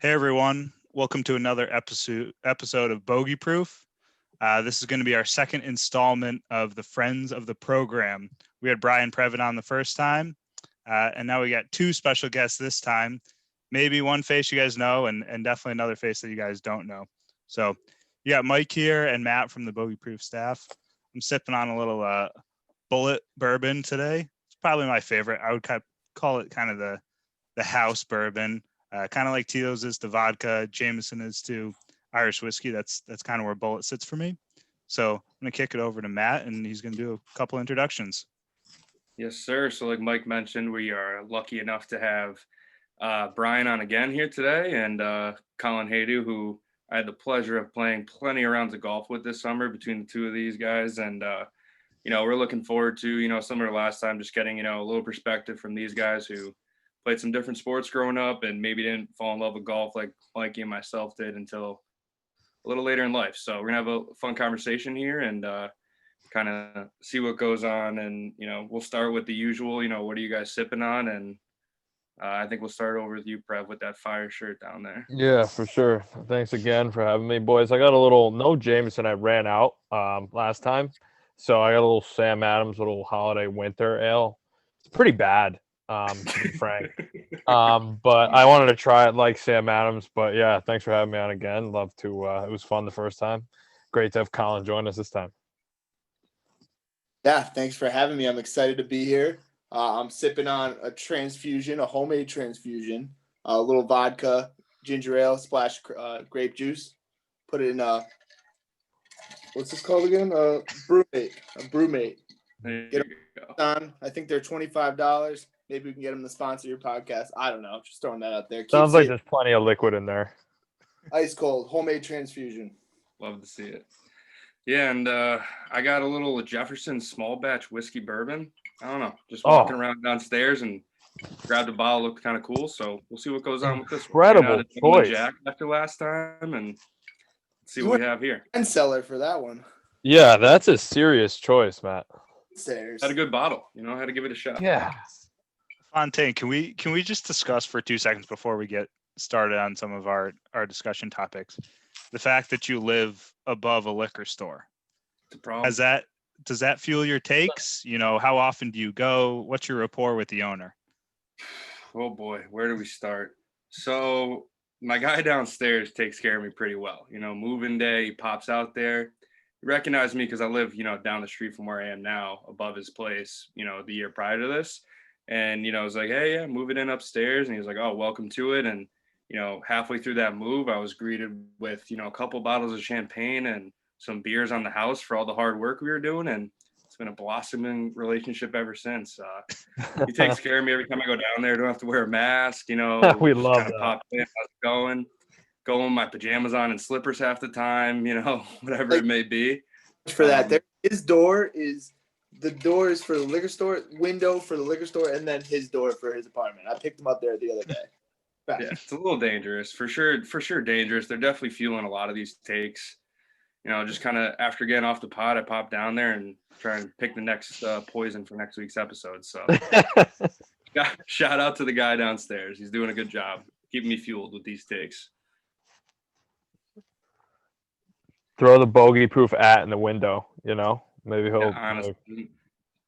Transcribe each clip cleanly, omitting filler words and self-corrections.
Hey everyone, welcome to another episode of Bogey Proof. This is going to be our second installment of the Friends of the Program. We had Bryan Previte on the first time, and now we got two special guests this time. Maybe one face you guys know, and definitely another face that you guys don't know. So you got Mike here and Matt from the Bogey Proof staff. I'm sipping on a little bullet bourbon today. It's probably my favorite. I would call it kind of the house bourbon. Kind of like Tito's is to vodka, Jameson is to Irish whiskey. That's kind of where Bullet sits for me. So I'm gonna kick it over to Matt, and he's gonna do a couple introductions. Yes, sir. So, like Mike mentioned, we are lucky enough to have Bryan on again here today, and Colin Haydu, who I had the pleasure of playing plenty of rounds of golf with this summer between the two of these guys. And we're looking forward to similar to last time, just getting a little perspective from these guys who played some different sports growing up and maybe didn't fall in love with golf like Mikey and myself did until a little later in life. So we're gonna have a fun conversation here and kind of see what goes on. And we'll start with the usual. What are you guys sipping on? And I think we'll start over with you, Prev, with that fire shirt down there. Yeah, for sure. Thanks again for having me, boys. I got a little no Jameson. I ran out last time, so I got a little Sam Adams little holiday winter ale. It's pretty bad, to be frank. But I wanted to try it like Sam Adams. But yeah, thanks for having me on again. Love to. It was fun the first time. Great to have Colin join us this time. Yeah, thanks for having me. I'm excited to be here. I'm sipping on a homemade transfusion, a little vodka, ginger ale, splash grape juice. Put it in what's this called again? Brewmate. A Brewmate. Get them on. I think they're $25. Maybe we can get them to sponsor your podcast. I don't know. Just throwing that out there. Sounds like there's plenty of liquid in there. Ice cold, homemade transfusion. Love to see it. Yeah, and I got a little Jefferson small batch whiskey bourbon. I don't know, just walking around downstairs and grabbed a bottle, looked kind of cool. So we'll see what goes on with this. Incredible choice. Jack after last time, and see what we have here. And seller for that one. Yeah, that's a serious choice, Matt. Stairs. Had a good bottle. Had to give it a shot. Yeah. Fontaine, can we just discuss for 2 seconds before we get started on some of our discussion topics, the fact that you live above a liquor store? It's a problem. Does that fuel your takes? How often do you go? What's your rapport with the owner? Oh boy, where do we start? So my guy downstairs takes care of me pretty well. Moving day, he pops out there. He recognized me because I live, down the street from where I am now, above his place, the year prior to this. And, I was like, hey, yeah, move it in upstairs. And he was like, oh, welcome to it. And, halfway through that move, I was greeted with, a couple bottles of champagne and some beers on the house for all the hard work we were doing. And it's been a blossoming relationship ever since. He takes care of me every time I go down there. I don't have to wear a mask, We love that. Pop in, how's it going? Go in my pajamas on and slippers half the time, whatever it may be. For that, his door is the doors for the liquor store, window for the liquor store, and then his door for his apartment. I picked him up there the other day. Yeah, it's a little dangerous, for sure dangerous. They're definitely fueling a lot of these takes. Just kind of after getting off the pod, I pop down there and try and pick the next poison for next week's episode. So shout out to the guy downstairs. He's doing a good job keeping me fueled with these takes. Throw the bogey proof at in the window, maybe he'll. Yeah, honestly,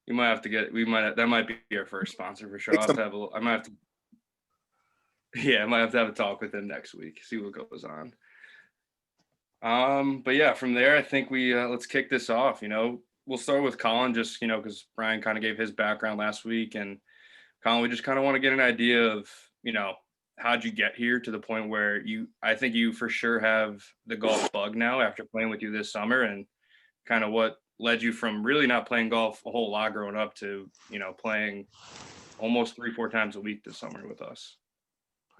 you might have to that might be our first sponsor for sure. I might have to have a talk with him next week, see what goes on. But yeah, from there, I think we let's kick this off. We'll start with Colin, just because Bryan kind of gave his background last week, and Colin, we just kind of want to get an idea of how'd you get here to the point where I think you for sure have the golf bug now after playing with you this summer, and kind of what led you from really not playing golf a whole lot growing up to playing almost 3-4 times a week this summer with us.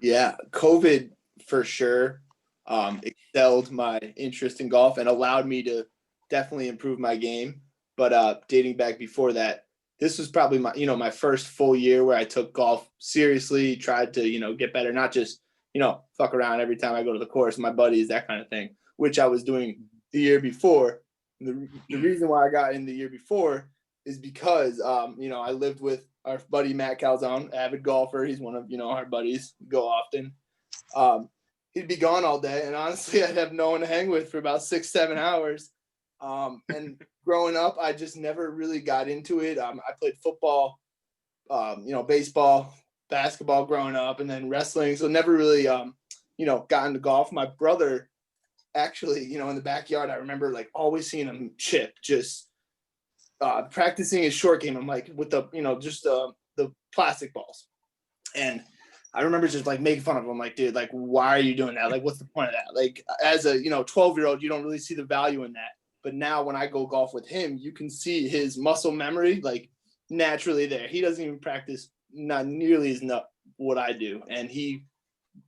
Yeah, COVID for sure excelled my interest in golf and allowed me to definitely improve my game. But dating back before that, this was probably my first full year where I took golf seriously, tried to, get better, not just, fuck around every time I go to the course, my buddies, that kind of thing, which I was doing the year before. The reason why I got in the year before is because, I lived with our buddy Matt Calzone, avid golfer. He's one of, our buddies, go often. he'd be gone all day. And honestly, I'd have no one to hang with for about 6-7 hours. And growing up, I just never really got into it. I played football, baseball, basketball growing up, and then wrestling. So never really, got into golf. My brother actually, in the backyard, I remember like always seeing him chip, just practicing his short game. I'm like with the plastic balls. And I remember just like making fun of him, like, dude, like, why are you doing that? Like, what's the point of that? Like, as a 12-year-old, you don't really see the value in that. But now when I go golf with him, you can see his muscle memory like naturally there. He doesn't even practice not nearly as much what I do, and he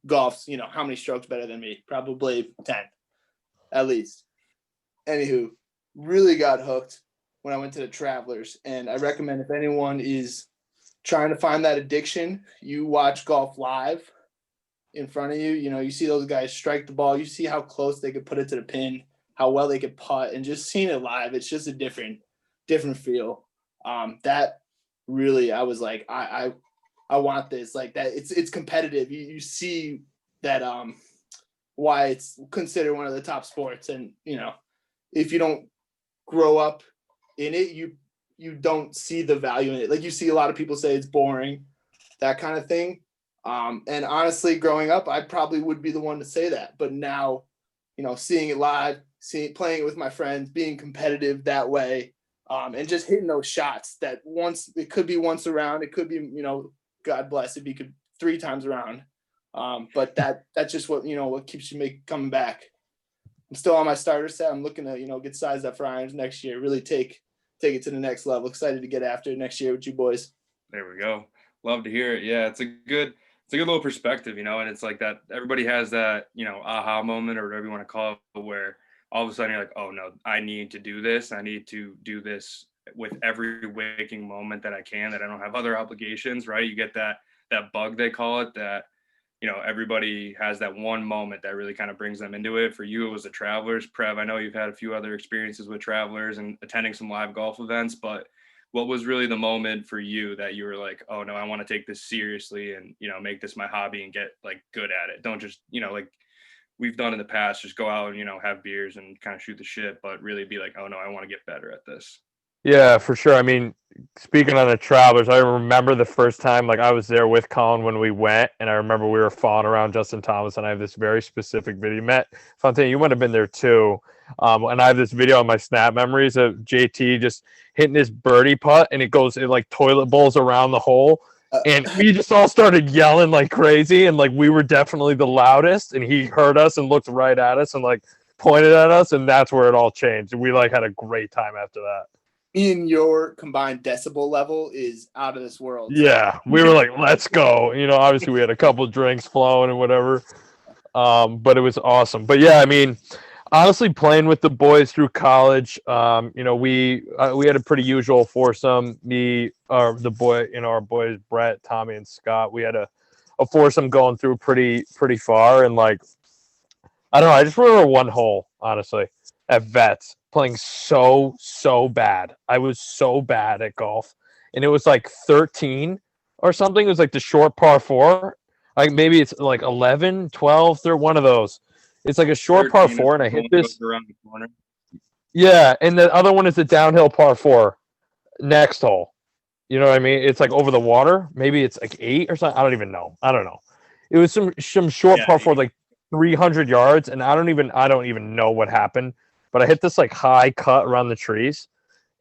golfs, how many strokes better than me? Probably 10, at least. Anywho, really got hooked when I went to the Travelers, and I recommend if anyone is trying to find that addiction, you watch golf live in front of you. You see those guys strike the ball. You see how close they could put it to the pin, how well they could putt, and just seeing it live, it's just a different feel. That really, I was like, I want this, like that. It's competitive. You see that, why it's considered one of the top sports. And, if you don't grow up in it, you don't see the value in it. Like you see a lot of people say it's boring, that kind of thing. And honestly, growing up, I probably would be the one to say that, but now, seeing it live, playing it with my friends, being competitive that way, and just hitting those shots that once it could be once around, it could be, God bless, it'd be 3 times around. But that's just what, what keeps you coming back. I'm still on my starter set. I'm looking to, get sized up for irons next year, really take it to the next level. Excited to get after it next year with you boys. There we go. Love to hear it. Yeah, it's a good little perspective, and it's like that everybody has that, aha moment or whatever you want to call it, where all of a sudden you're like, oh no, I need to do this. I need to do this with every waking moment that I can, that I don't have other obligations, right? You get that bug, they call it, that, everybody has that one moment that really kind of brings them into it. For you, it was the Travelers. Prev, I know you've had a few other experiences with Travelers and attending some live golf events, but what was really the moment for you that you were like, oh no, I want to take this seriously and, make this my hobby and get like good at it? Don't just, like we've done in the past, just go out and, have beers and kind of shoot the shit, but really be like, oh no, I want to get better at this. Yeah, for sure. I mean, speaking on the Travelers, I remember the first time, like I was there with Colin when we went, and I remember we were following around Justin Thomas, and I have this very specific video. Matt Fontaine, you might have been there too. And I have this video on my snap memories of JT just hitting this birdie putt, and it like toilet bowls around the hole. And we just all started yelling like crazy, and like we were definitely the loudest, and he heard us and looked right at us and like pointed at us, and that's where it all changed. And we like had a great time after that. In your combined decibel level is out of this world. Yeah, we were like, let's go. Obviously we had a couple drinks flowing and whatever. But it was awesome. But yeah, I mean, honestly, playing with the boys through college, we had a pretty usual foursome. Me, our boys, Brett, Tommy, and Scott. We had a foursome going through pretty far. And like, I don't know, I just remember one hole, honestly, at Vets, playing so bad. I was so bad at golf, and it was like 13 or something. It was like the short par 4. Like maybe it's like 11, 12, they're one of those. It's like a short par 4, and I hit this around the corner. Yeah, and the other one is the downhill par 4 next hole. You know what I mean? It's like over the water. Maybe it's like 8 or something. I don't even know. I don't know. It was some short par 4, like 300 yards, and I don't even know what happened. But I hit this like high cut around the trees,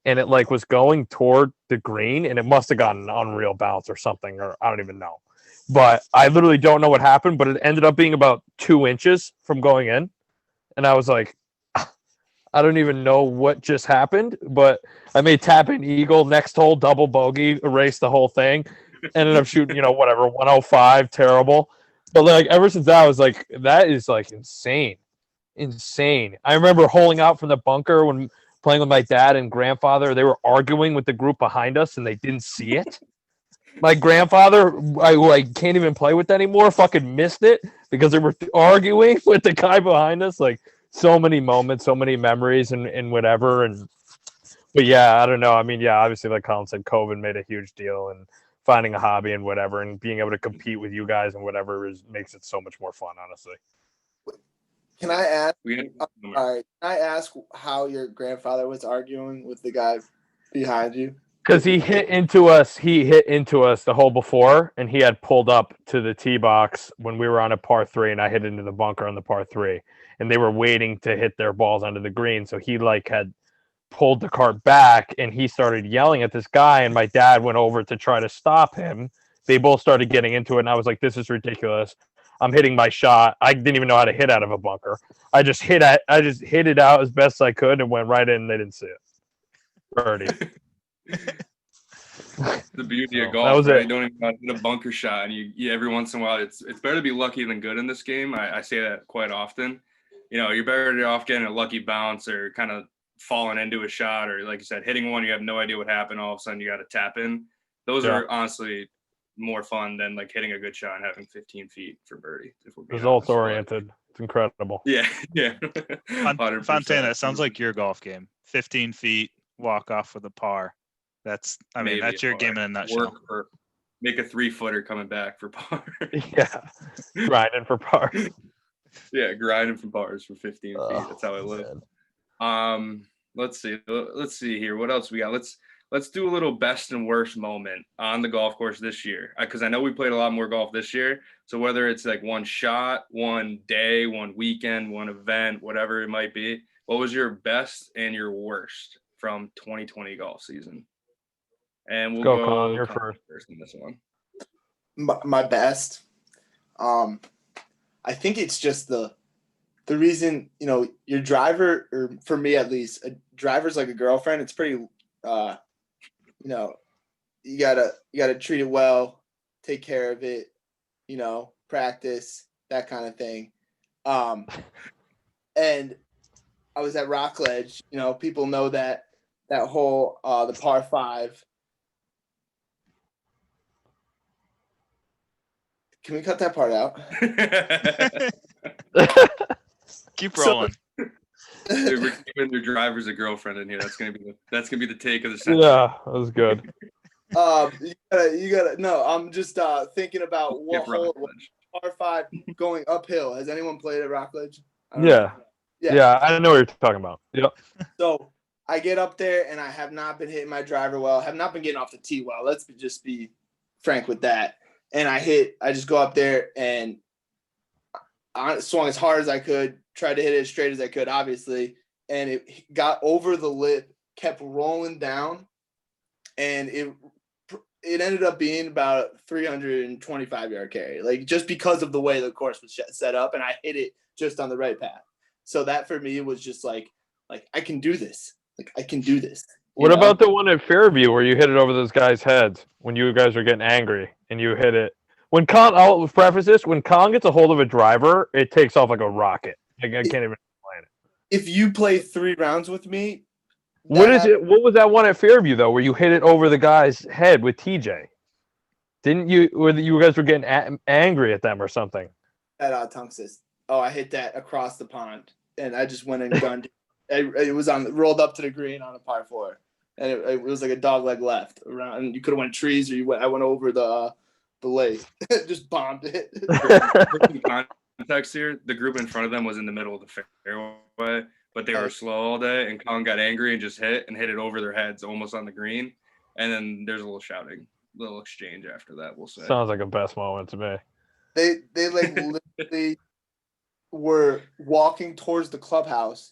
and it like was going toward the green, and it must have gotten an unreal bounce or something, or I don't even know. But I literally don't know what happened, but it ended up being about 2 inches from going in. And I was like, I don't even know what just happened, but I made tap in eagle, next hole, double bogey, erased the whole thing. Ended up shooting, 105, terrible. But like ever since that, I was like, that is like insane. I remember holing out from the bunker when playing with my dad and grandfather. They were arguing with the group behind us, and they didn't see it. My grandfather, who I can't even play with anymore, fucking missed it because they were arguing with the guy behind us. Like so many moments, so many memories, and whatever. But yeah, I don't know. I mean, yeah, obviously, like Colin said, COVID made a huge deal, and finding a hobby and whatever, and being able to compete with you guys and whatever makes it so much more fun, honestly. Can I ask? We had, All right. Can I ask how your grandfather was arguing with the guy behind you? Because he hit into us the hole before, and he had pulled up to the tee box when we were on a par 3, and I hit into the bunker on the par 3, and they were waiting to hit their balls onto the green. So he had pulled the cart back, and he started yelling at this guy, and my dad went over to try to stop him. They both started getting into it, and I was like, "This is ridiculous. I'm hitting my shot. I didn't even know how to hit out of a bunker. I just hit it out as best I could and went right in, and they didn't see it. Birdie." the beauty So, of golf. that was right? it. You don't even hit a bunker shot, and you every once in a while, it's better to be lucky than good in this game. I say that quite often. You're better off getting a lucky bounce or kind of falling into a shot, or like you said, hitting one you have no idea what happened. All of a sudden, you got to tap in. Those are honestly more fun than like hitting a good shot and having 15 feet for birdie. If we're being Results honest. oriented. It's incredible. Yeah. 100%. Fontana, it sounds like your golf game. 15 feet, walk off with a par. That's your game in a nutshell. Make a 3-footer coming back for par. Yeah, grinding for par. Yeah, grinding for pars for 15 feet. That's how I live. Man. Let's see here. What else we got? Let's do a little best and worst moment on the golf course this year, because I know we played a lot more golf this year. So whether it's like one shot, one day, one weekend, one event, whatever it might be, what was your best and your worst from 2020 golf season? And we'll go Colin, you're first in this one. My best. I think it's just the reason, your driver, or for me at least, a driver's like a girlfriend. It's pretty, you gotta treat it well, take care of it, practice, that kind of thing. And I was at Rockledge, people know that whole, the par 5. Can we cut that part out? Keep rolling. Dude, we're keeping your driver's a girlfriend in here. That's gonna be the take of the sentence. Yeah, that was good. You gotta. No, I'm just thinking about what hole par 5 going uphill. Has anyone played at Rockledge? Yeah, I know what you're talking about. Yep. So I get up there and I have not been hitting my driver well. Have not been getting off the tee well. Let's just be frank with that. And I just go up there and I swung as hard as I could, tried to hit it as straight as I could, obviously. And it got over the lip, kept rolling down. And it ended up being about a 325-yard carry, like just because of the way the course was set up. And I hit it just on the right path. So that for me was just like I can do this. I can do this. What about the one at Fairview where you hit it over those guys' heads when you guys were getting angry and you hit it? I'll preface this, when Colin gets a hold of a driver, it takes off like a rocket. I can't even explain it. If you play 3 rounds with me. What was that one at Fairview, though, where you hit it over the guy's head with TJ? Didn't you, or you guys were getting angry at them or something? At Tunxis. Oh, I hit that across the pond, and I just went and gunned. It was rolled up to the green on a par 4, and it was like a dog leg left around. And you could have went trees, or I went over the lake, just bombed it. Context here: the group in front of them was in the middle of the fairway, but they were slow all day, and Colin got angry and just hit it over their heads, almost on the green. And then there's a little shouting, little exchange after that. We'll say. Sounds like a best moment to me. They like literally were walking towards the clubhouse.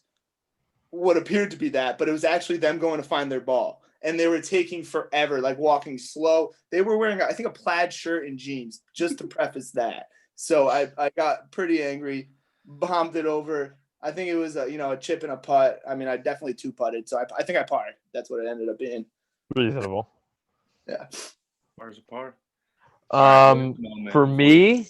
What appeared to be that, but it was actually them going to find their ball. And they were taking forever, like walking slow. They were wearing, I think, a plaid shirt and jeans, just to preface that. So I got pretty angry, bombed it over. I think it was a chip and a putt. I mean, I definitely 2-putted. So I think I parred. That's what it ended up being. Reasonable. Yeah. Par's a par. For me,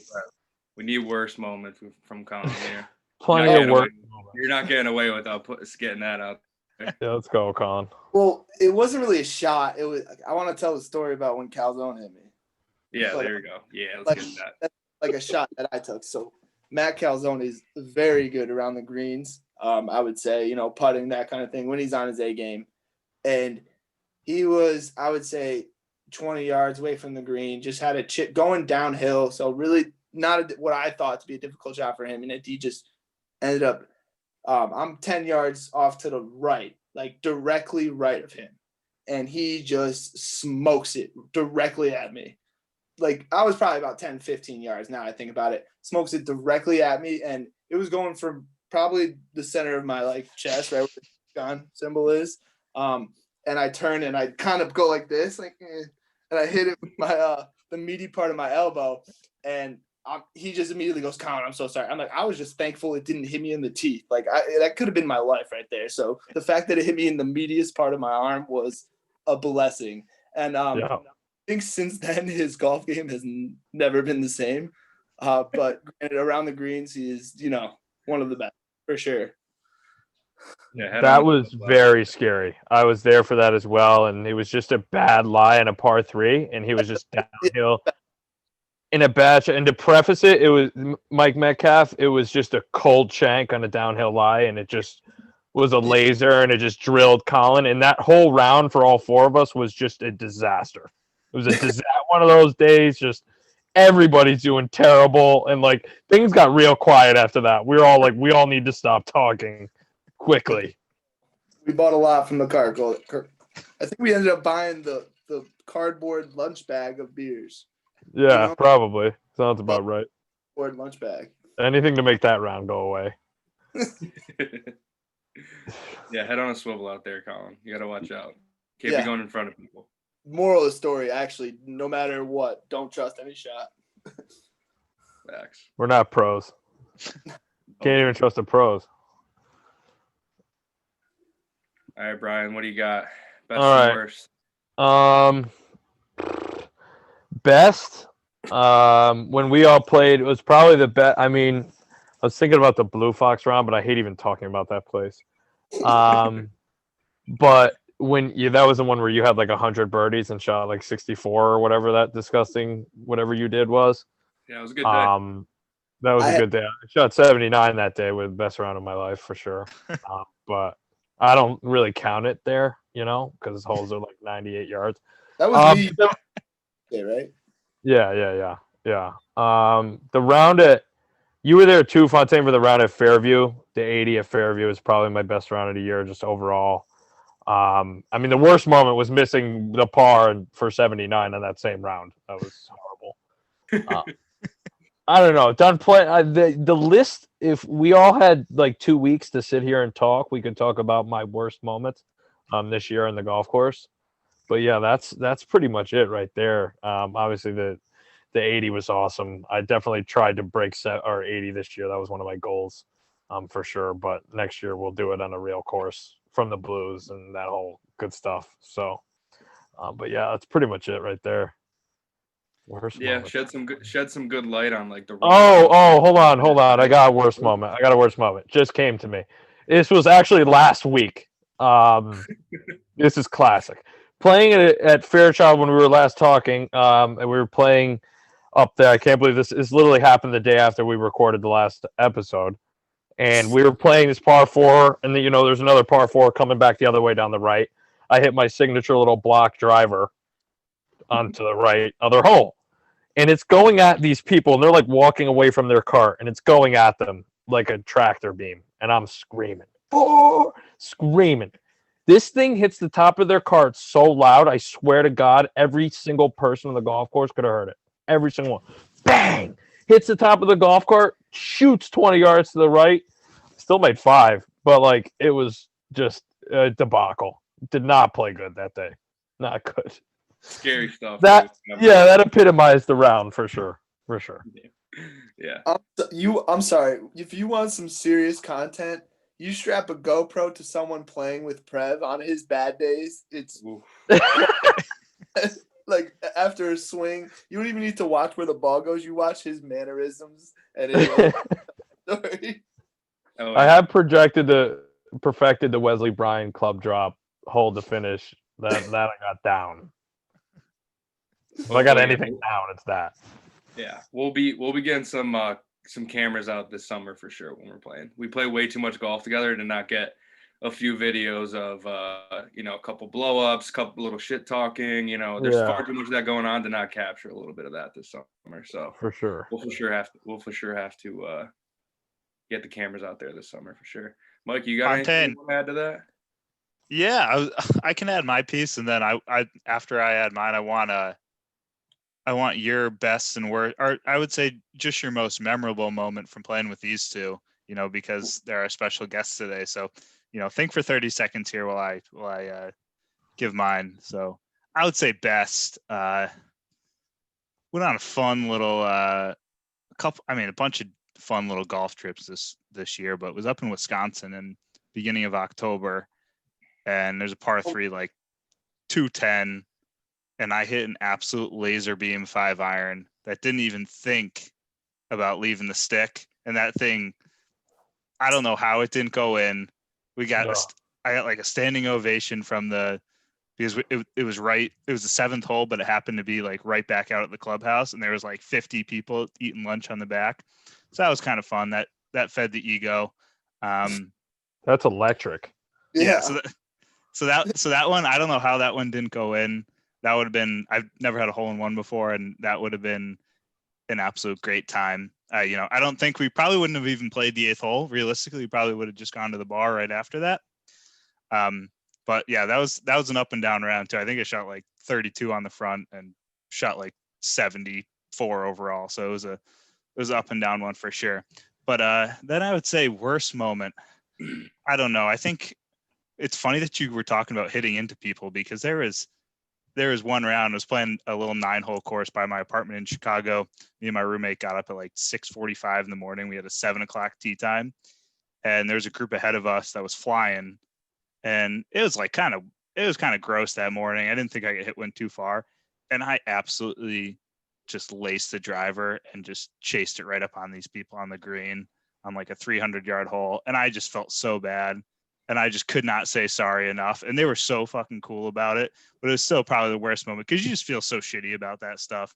we need worst moments from Colin here. Plenty of work. You're not getting away without getting that out there. Yeah, let's go, Colin. Well, it wasn't really a shot. It was. I want to tell the story about when Calzone hit me. Yeah, there you go. Yeah, let's get that. That's like a shot that I took. So Matt Calzone is very good around the greens. I would say, putting, that kind of thing, when he's on his A game. And he was, I would say, 20 yards away from the green, just had a chip going downhill. So really not what I thought to be a difficult shot for him. And he just Ended up, I'm 10 yards off to the right, like directly right of him. And he just smokes it directly at me. Like, I was probably about 10, 15 yards now I think about it. Smokes it directly at me, and it was going from probably the center of my like chest, right where the gun symbol is. And I turn and I kind of go like this, like, and I hit it with my the meaty part of my elbow, and he just immediately goes, "Colin, I'm so sorry." I'm like, I was just thankful it didn't hit me in the teeth. Like, that could have been my life right there. So the fact that it hit me in the meatiest part of my arm was a blessing. And I think since then his golf game has never been the same. But around the greens, he is, one of the best for sure. Yeah, That was very scary. I was there for that as well, and it was just a bad lie in a par 3, and he was just downhill in a batch. And to preface it, it was Mike Metcalf. It was just a cold shank on a downhill lie, and it just was a laser, and it just drilled Colin. And that whole round for all 4 of us was just a disaster. It was a disaster. One of those days, just everybody's doing terrible, and like things got real quiet after that. We were all like, we all need to stop talking quickly. We bought a lot from the cart. I think we ended up buying the cardboard lunch bag of beers. Yeah, probably. Sounds about right. Cardboard lunch bag. Anything to make that round go away. Yeah, head on a swivel out there, Colin. You got to watch out. Can't be going in front of people. Moral of the story, actually, no matter what, don't trust any shot. Facts. We're not pros. Can't even trust the pros. All right, Brian, what do you got? Best All and right. worst. Best. When we all played, it was probably the best. I mean, I was thinking about the Blue Fox round, but I hate even talking about that place. But that was the one where you had like 100 birdies and shot like 64 or whatever that disgusting whatever you did was. Yeah, it was a good day. That was a good day. I shot 79 that day, with the best round of my life for sure. But I don't really count it there, because holes are like 98 yards. That was me. Yeah, right? Yeah. The round you were there too, Fontaine, for the round at Fairview. The 80 at Fairview is probably my best round of the year, just overall. I mean, the worst moment was missing the par for 79 on that same round. That was horrible. I don't know. Done play the list. If we all had like 2 weeks to sit here and talk, we could talk about my worst moments this year on the golf course. But yeah, that's pretty much it right there. Obviously the 80 was awesome. I definitely tried to break 80 this year. That was one of my goals, for sure. But next year we'll do it on a real course from the Blues and that whole good stuff. So, but yeah, that's pretty much it right there. Worst moment. shed some good light on like the. Hold on. I got a worst moment. Just came to me. This was actually last week. This is classic. Playing at Fairchild when we were last talking, and we were playing up there. I can't believe this literally happened the day after we recorded the last episode. And we were playing this par 4, and then, there's another par 4 coming back the other way down the right. I hit my signature little block driver onto the right other hole. And it's going at these people, and they're like walking away from their cart, and it's going at them like a tractor beam. And I'm screaming. Oh, screaming. This thing hits the top of their cart so loud, I swear to God, every single person on the golf course could have heard it. Every single one. Bang! Hits the top of the golf cart, shoots 20 yards to the right. Still made 5, but like it was just a debacle. Did not play good that day. Not good. Scary stuff. That epitomized the round for sure. Yeah. I'm sorry. If you want some serious content, you strap a GoPro to someone playing with Prev on his bad days. It's like after a swing, you don't even need to watch where the ball goes. You watch his mannerisms and his story. Oh, I have perfected the Wesley Bryan club drop hold to finish. That I got down. If I got anything down, it's that. Yeah, we'll be getting some cameras out this summer for sure when we're playing. We play way too much golf together to not get a few videos of a couple blow-ups, a couple little shit talking. There's far too much of that going on to not capture a little bit of that this summer. So for sure, we'll for sure have to get the cameras out there this summer for sure. Mike, you got anything you want to add to that? Yeah, I can add my piece, and then I after I add mine, I want your best and worst, or I would say just your most memorable moment from playing with these two, because they're our special guests today. So, think for 30 seconds here while I give mine. So I would say best, went on a fun little, a bunch of fun little golf trips this year, but was up in Wisconsin in beginning of October, and there's a par 3, like 210. And I hit an absolute laser beam 5-iron that didn't even think about leaving the stick. And that thing, I don't know how it didn't go in. I got like a standing ovation because it was right. It was the 7th hole, but it happened to be like right back out at the clubhouse. And there was like 50 people eating lunch on the back. So that was kind of fun. That fed the ego. That's electric. Yeah. So that one, I don't know how that one didn't go in. That would have been, I've never had a hole-in-one before, and that would have been an absolute great time. I don't think we probably wouldn't have even played the 8th hole. Realistically, we probably would have just gone to the bar right after that. But yeah, that was an up and down round too. I think I shot like 32 on the front and shot like 74 overall. So it was an up and down one for sure. But then I would say worst moment. I don't know. I think it's funny that you were talking about hitting into people, because there was one round. I was playing a little 9-hole course by my apartment in Chicago. Me and my roommate got up at like 6:45 in the morning. We had a 7 o'clock tee time, and there's a group ahead of us that was flying, and it was kind of gross that morning. I didn't think I could hit one too far, and I absolutely just laced the driver and just chased it right up on these people on the green on like a 300-yard hole, and I just felt so bad. And I just could not say sorry enough. And they were so fucking cool about it, but it was still probably the worst moment, because you just feel so shitty about that stuff.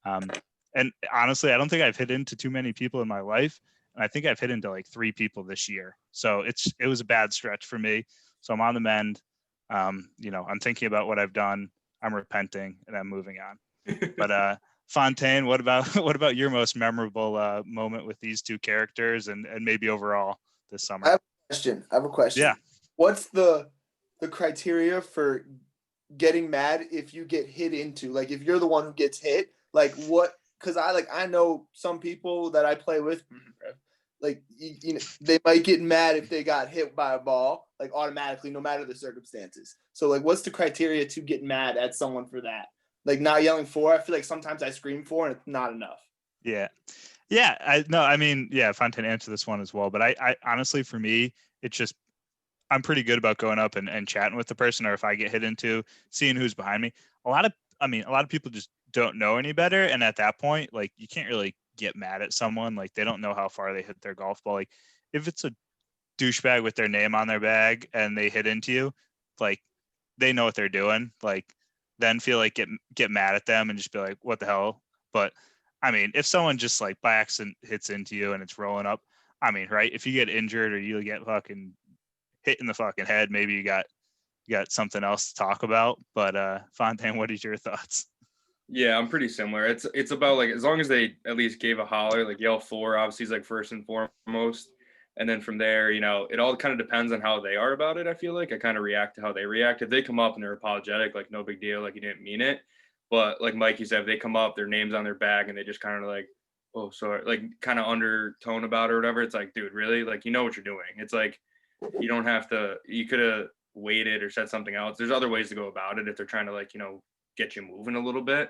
And honestly, I don't think I've hit into too many people in my life. And I think I've hit into like 3 people this year. So it was a bad stretch for me. So I'm on the mend. I'm thinking about what I've done. I'm repenting, and I'm moving on. But Fontaine, what about your most memorable moment with these two characters, and maybe overall this summer? I have a question. Yeah. What's the criteria for getting mad if you get hit into? Like, if you're the one who gets hit, like what? Because I know some people that I play with, like they might get mad if they got hit by a ball, like automatically, no matter the circumstances. So like, what's the criteria to get mad at someone for that? Like, not yelling for. I feel like sometimes I scream for, and it's not enough. Yeah. Yeah, Fontaine answered this one as well. But I honestly, for me, it's just, I'm pretty good about going up and chatting with the person, or if I get hit into, seeing who's behind me. A lot of people just don't know any better. And at that point, like, you can't really get mad at someone. Like, they don't know how far they hit their golf ball. Like, if it's a douchebag with their name on their bag and they hit into you, like, they know what they're doing. Like, then feel like get mad at them and just be like, what the hell? But I mean, if someone just like by accident hits into you and it's rolling up, I mean, right? If you get injured or you get fucking hit in the fucking head, maybe you got something else to talk about. But Fontaine, what is your thoughts? Yeah, I'm pretty similar. It's about like, as long as they at least gave a holler, like yell for, obviously is like first and foremost. And then from there, it all kind of depends on how they are about it. I feel like I kind of react to how they react. If they come up and they're apologetic, like no big deal, like you didn't mean it. But like Mikey said, if they come up, their name's on their bag, and they just kind of like, oh, sorry, like kind of undertone about it or whatever. It's like, dude, really? Like, you know what you're doing. It's like, you don't have to, you could have waited or said something else. There's other ways to go about it if they're trying to like, get you moving a little bit.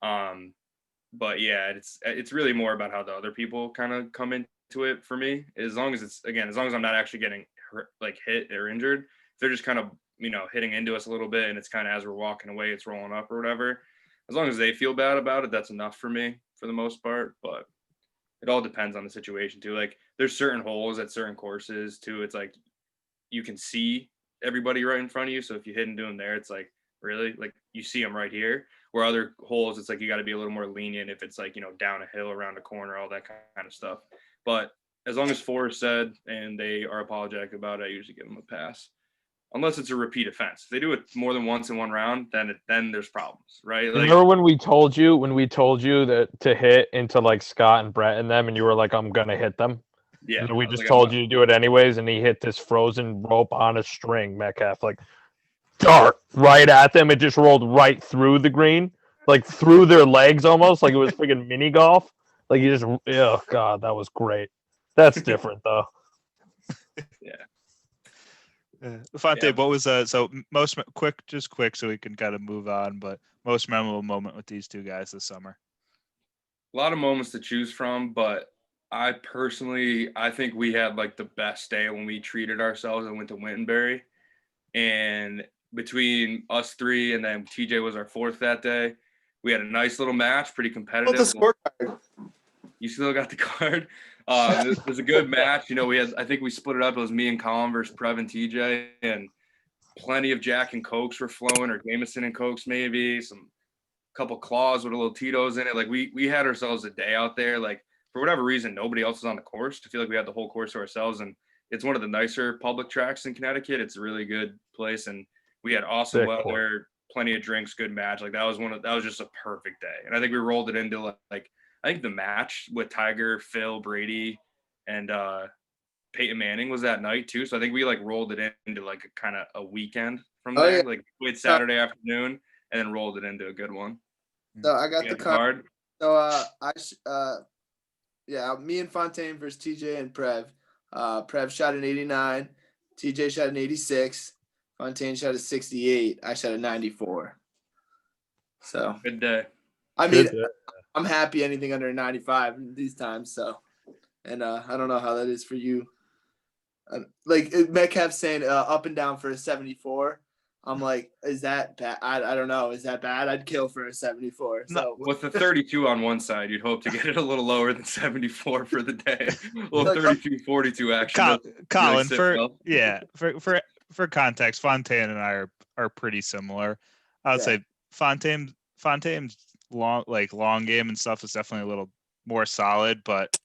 But yeah, it's really more about how the other people kind of come into it for me. As long as I'm not actually getting hurt, like hit or injured, if they're just kind of, hitting into us a little bit, and it's kind of as we're walking away, it's rolling up or whatever. As long as they feel bad about it, that's enough for me for the most part. But it all depends on the situation too. Like, there's certain holes at certain courses too. It's like you can see everybody right in front of you. So if you hit into them there, it's like, really, like you see them right here. Where other holes, it's like you got to be a little more lenient if it's like, down a hill, around a corner, all that kind of stuff. But as long as 4 is said and they are apologetic about it, I usually give them a pass. Unless it's a repeat offense. If they do it more than once in one round, then there's problems, right? Like, remember when we told you that to hit into like Scott and Brett and them, and you were like, I'm gonna hit them? Yeah. And we just told you to do it anyways, and he hit this frozen rope on a string, Metcalf, like dart right at them. It just rolled right through the green, like through their legs almost, like it was freaking mini golf. Like you just, oh god, that was great. That's different though. Fonte, Yeah. what was so most quick so we can kind of move on, but most memorable moment with these two guys this summer? A lot of moments to choose from, but I think we had like the best day when we treated ourselves and went to Wintonbury. And between us three and then TJ was our fourth that day, we had a nice little match, pretty competitive. What's the scorecard? You still got the card? It was a good match. I think we split it up. It was me and Colin versus Prev and TJ, and plenty of Jack and Cokes were flowing, or Jameson and Cokes maybe, some couple claws with a little Tito's in it. Like we had ourselves a day out there. Like for whatever reason, nobody else was on the course. I feel like we had the whole course to ourselves, and it's one of the nicer public tracks in Connecticut. It's a really good place, and we had awesome weather, plenty of drinks, good match. Like that was just a perfect day. And I think we rolled it into like I think the match with Tiger, Phil, Brady, and Peyton Manning was that night too. So I think we like rolled it into like a kind of a weekend from there. Yeah. Like we had Saturday afternoon and then rolled it into a good one. So I got the card. So me and Fontaine versus TJ and Prev. Prev shot an 89, TJ shot an 86, Fontaine shot a 68, I shot a 94. So good day. I mean, I'm happy anything under 95 these times. So, and I don't know how that is for you. Like Metcalf saying up and down for a 74. I'm like, is that bad? I don't know. Is that bad? I'd kill for a 74. So with the 32 on one side, you'd hope to get it a little lower than 74 for the day. Well, 32-42 action. Colin, for context, Fontaine and I are pretty similar. I would say Fontaine's long game and stuff is definitely a little more solid, but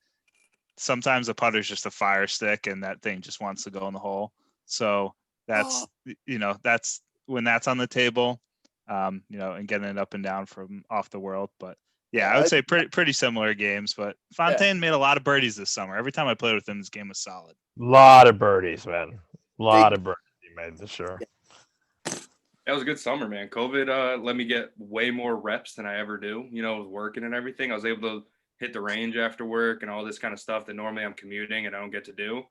sometimes a putter's just a fire stick and that thing just wants to go in the hole. So that's when that's on the table, and getting it up and down from off the world. But yeah, I would say pretty similar games, but Fontaine made a lot of birdies this summer. Every time I played with him, this game was solid. A lot of birdies, man. A lot of birdies he made this year. That was a good summer, man. COVID let me get way more reps than I ever do, with working and everything. I was able to hit the range after work and all this kind of stuff that normally I'm commuting and I don't get to do.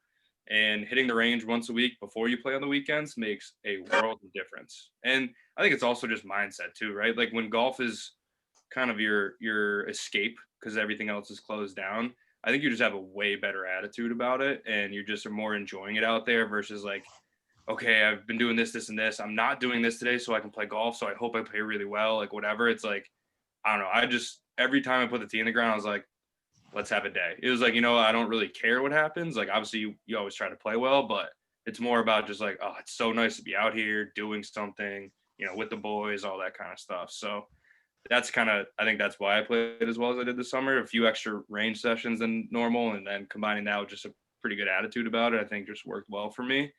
And hitting the range once a week before you play on the weekends makes a world of difference. And I think it's also just mindset too, right? Like when golf is kind of your escape because everything else is closed down, I think you just have a way better attitude about it and you just are more enjoying it out there versus like, okay, I've been doing this, and this. I'm not doing this today so I can play golf, so I hope I play really well, like whatever. It's like, I don't know. Every time I put the tee in the ground, I was like, let's have a day. It was like, I don't really care what happens. Like, obviously, you always try to play well, but it's more about just like, oh, it's so nice to be out here doing something, with the boys, all that kind of stuff. So that's I think that's why I played as well as I did this summer. A few extra range sessions than normal, and then combining that with just a pretty good attitude about it, I think just worked well for me.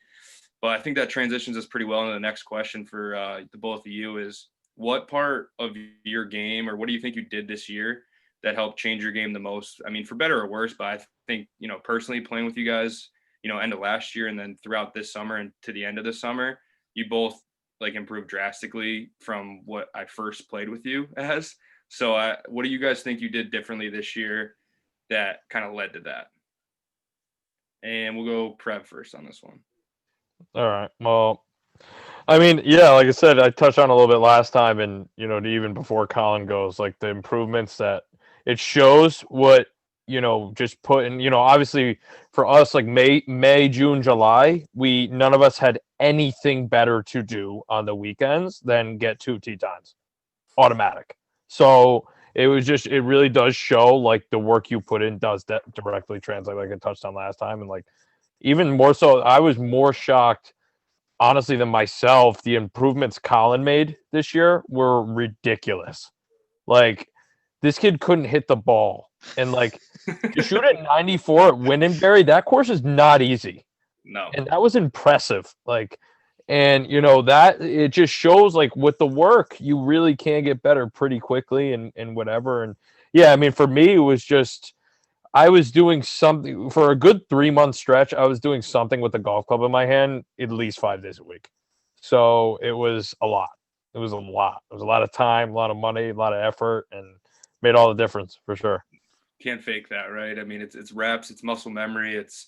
But I think that transitions us pretty well into the next question for the both of you is, what part of your game or what do you think you did this year that helped change your game the most? I mean, for better or worse, but I think, personally playing with you guys, end of last year and then throughout this summer and to the end of the summer, you both like improved drastically from what I first played with you as. So what do you guys think you did differently this year that kind of led to that? And we'll go Prev first on this one. All right. Well, I mean, yeah, like I said, I touched on a little bit last time, and even before Colin goes, like the improvements that it shows what just putting, obviously for us, like May, June, July, none of us had anything better to do on the weekends than get 2 tee times, automatic. So it really does show like the work you put in does directly translate, like I touched on last time, and like even more so, I was more shocked, honestly, than myself. The improvements Colin made this year were ridiculous. Like, this kid couldn't hit the ball. And, like, to shoot at 94 at Wintonbury, that course is not easy. No. And that was impressive. Like, and, that it just shows, like, with the work, you really can get better pretty quickly and whatever. And, yeah, I mean, for me, it was just I was doing something for a good 3-month stretch. I was doing something with the golf club in my hand at least 5 days a week. So it was a lot. It was a lot. It was a lot of time, a lot of money, a lot of effort, and made all the difference for sure. Can't fake that, right? I mean, it's reps, it's muscle memory, it's,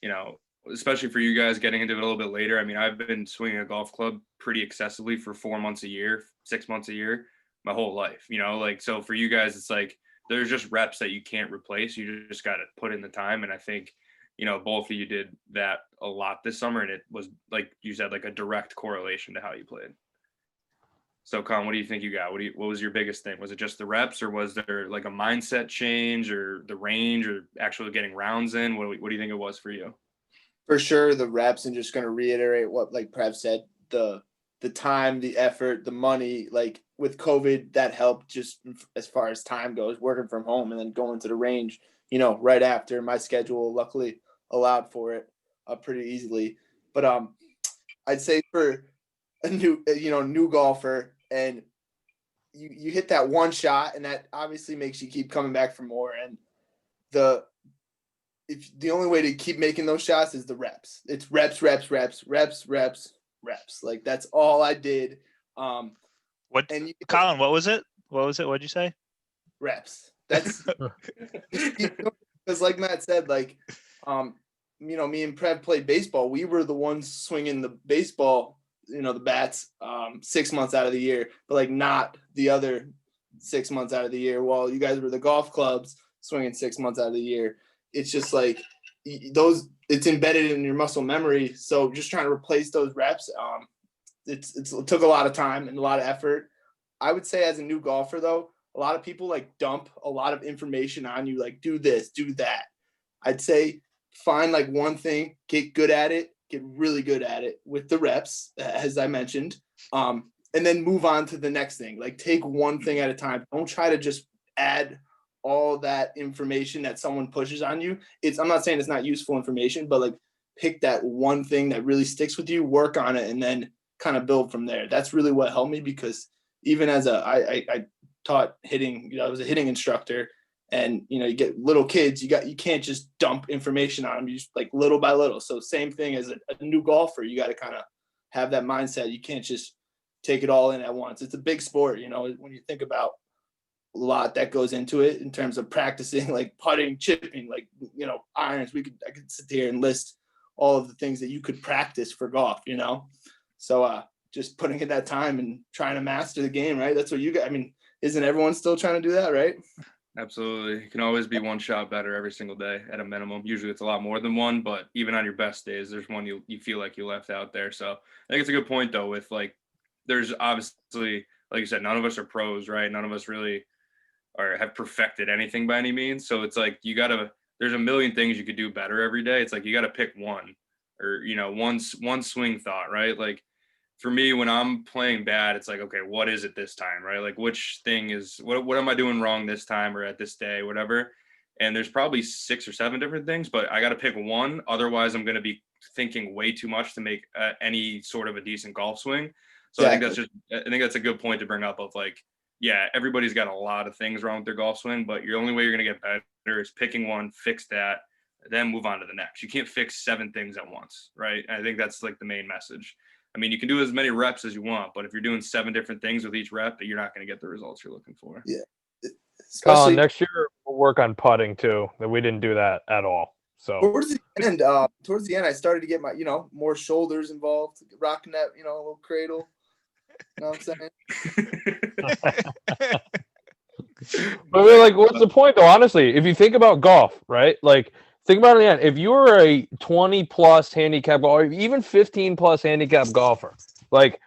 you know, especially for you guys getting into it a little bit later. I mean, I've been swinging a golf club pretty excessively for 4 months a year, 6 months a year, my whole life, you know, like, so for you guys, it's like, there's just reps that you can't replace. You just got to put in the time. And I think, you know, both of you did that a lot this summer. And it was, like you said, like a direct correlation to how you played. So Colin, what do you think you got? What was your biggest thing? Was it just the reps, or was there like a mindset change, or the range, or actually getting rounds in? What do you think it was for you? For sure, the reps, and just going to reiterate what like Prev said, the time, the effort, the money. Like with COVID, that helped just as far as time goes, working from home and then going to the range, you know, right after. My schedule luckily allowed for it pretty easily. But I'd say for a new golfer, and you hit that one shot, and that obviously makes you keep coming back for more. And the only way to keep making those shots is the reps. It's reps. Like that's all I did. Colin, what was it? What'd you say? Reps. That's because like Matt said, like, me and Prev played baseball. We were the ones swinging the baseball, the bats, 6 months out of the year, but like not the other 6 months out of the year. While you guys were the golf clubs swinging 6 months out of the year. It's just like it's embedded in your muscle memory. So just trying to replace those reps, it took a lot of time and a lot of effort. I would say as a new golfer though, a lot of people like dump a lot of information on you, like do this, do that. I'd say find like one thing, get good at it, get really good at it with the reps, as I mentioned, and then move on to the next thing. Like take one thing at a time. Don't try to just add all that information that someone pushes on you. I'm not saying it's not useful information, but like pick that one thing that really sticks with you, work on it, and then kind of build from there. That's really what helped me, because even as I taught hitting, I was a hitting instructor, and you get little kids, you can't just dump information on them. You just like little by little. So same thing as a new golfer, you got to kind of have that mindset. You can't just take it all in at once. It's a big sport, when you think about a lot that goes into it in terms of practicing, like putting, chipping, like, irons. I could sit here and list all of the things that you could practice for golf, So just putting in that time and trying to master the game, right? That's what you got. I mean, isn't everyone still trying to do that, right? Absolutely. You can always be one shot better every single day at a minimum. Usually it's a lot more than one, but even on your best days, there's one you feel like you left out there. So I think it's a good point though, with like, there's obviously, like you said, none of us are pros, right? None of us really or have perfected anything by any means. So it's like, there's a million things you could do better every day. It's like, you got to pick one, or, one swing thought, right? Like for me, when I'm playing bad, it's like, okay, what is it this time? Right? Like which thing is, what am I doing wrong this time or at this day, whatever. And there's probably 6 or 7 different things, but I got to pick one. Otherwise I'm going to be thinking way too much to make any sort of a decent golf swing. So exactly. I think that's a good point to bring up of like, yeah, everybody's got a lot of things wrong with their golf swing, but your only way you're going to get better is picking one, fix that, then move on to the next. You can't fix 7 things at once, right? And I think that's like the main message. I mean, you can do as many reps as you want, but if you're doing 7 different things with each rep, you're not going to get the results you're looking for. Yeah. Especially next year we'll work on putting too. We didn't do that at all. So towards the end, I started to get my, more shoulders involved, rocking that, a little cradle. You know what I'm saying? But we're like, what's the point though? Honestly, if you think about golf, right? Like, think about it again. If you were a 20+ handicap golfer, or even 15+ handicap golfer, like,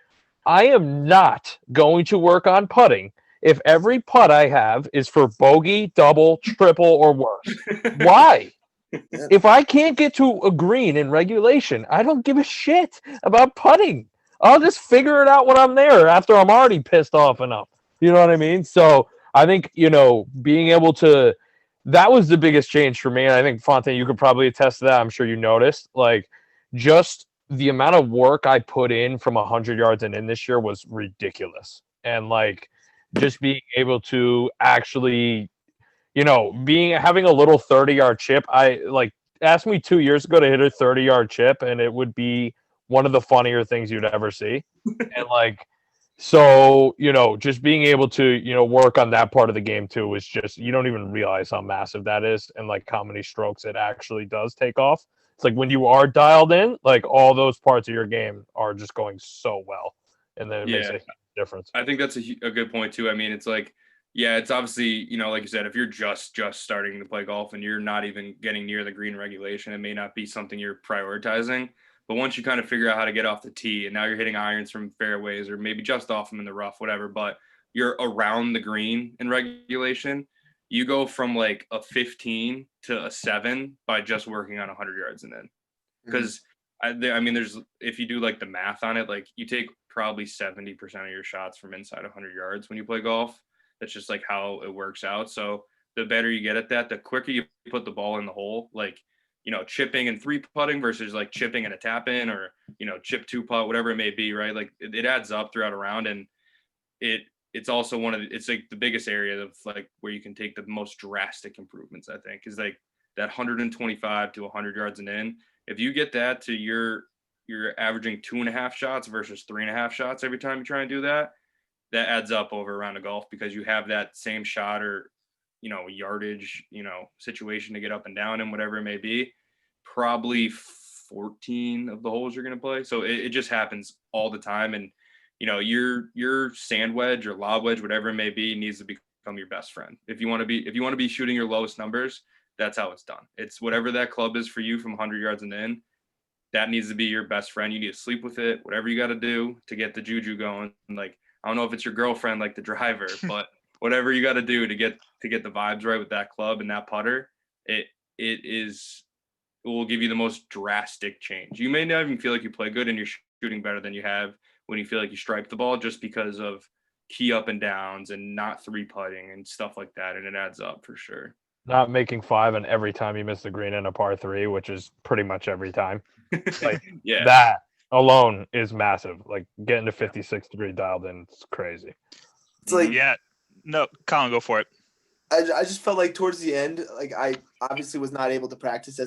I am not going to work on putting if every putt I have is for bogey, double, triple, or worse. Why? If I can't get to a green in regulation, I don't give a shit about putting. I'll just figure it out when I'm there after I'm already pissed off enough. You know what I mean? So I think, being able to, that was the biggest change for me. And I think, Fontaine, you could probably attest to that. I'm sure you noticed, like, just the amount of work I put in from 100 yards and in this year was ridiculous. And like, just being able to actually, having a little 30-yard chip. I like asked me 2 years ago to hit a 30-yard chip, and it would be one of the funnier things you'd ever see. And like, so, just being able to, work on that part of the game too is just, you don't even realize how massive that is and like how many strokes it actually does take off. It's like when you are dialed in, like all those parts of your game are just going so well. And then it makes a huge difference. I think that's a good point too. I mean, it's like, yeah, it's obviously, like you said, if you're just starting to play golf and you're not even getting near the green regulation, it may not be something you're prioritizing. But once you kind of figure out how to get off the tee and now you're hitting irons from fairways or maybe just off them in the rough, whatever, but you're around the green in regulation, you go from like a 15 to a 7 by just working on 100 yards and in. Because I mean, if you do like the math on it, like you take probably 70% of your shots from inside 100 yards when you play golf. That's just like how it works out. So the better you get at that, the quicker you put the ball in the hole, like, chipping and 3-putting versus like chipping and a tap in or, chip 2-putt, whatever it may be, right? Like it adds up throughout a round. And it's also it's like the biggest area of like where you can take the most drastic improvements, I think, is like that 125 to 100 yards and in. If you get that to you're averaging 2.5 shots versus 3.5 shots every time you try and do that, that adds up over a round of golf because you have that same shot or, yardage, situation to get up and down and whatever it may be. Probably 14 of the holes you're going to play. So it just happens all the time. And, your sand wedge or lob wedge, whatever it may be, needs to become your best friend. If you want to be shooting your lowest numbers, that's how it's done. It's whatever that club is for you from 100 yards and in. That needs to be your best friend. You need to sleep with it, whatever you got to do to get the juju going. Like, I don't know if it's your girlfriend, like the driver, but whatever you got to do to get the vibes right with that club and that putter, it will give you the most drastic change. You may not even feel like you play good and you're shooting better than you have when you feel like you stripe the ball just because of key up and downs and not 3-putting and stuff like that. And it adds up for sure. Not making 5 and every time you miss the green in a par 3, which is pretty much every time. Like that alone is massive. Like getting to 56-degree dialed in, it's crazy. It's like, no, Colin, go for it. I just felt like towards the end, like I obviously was not able to practice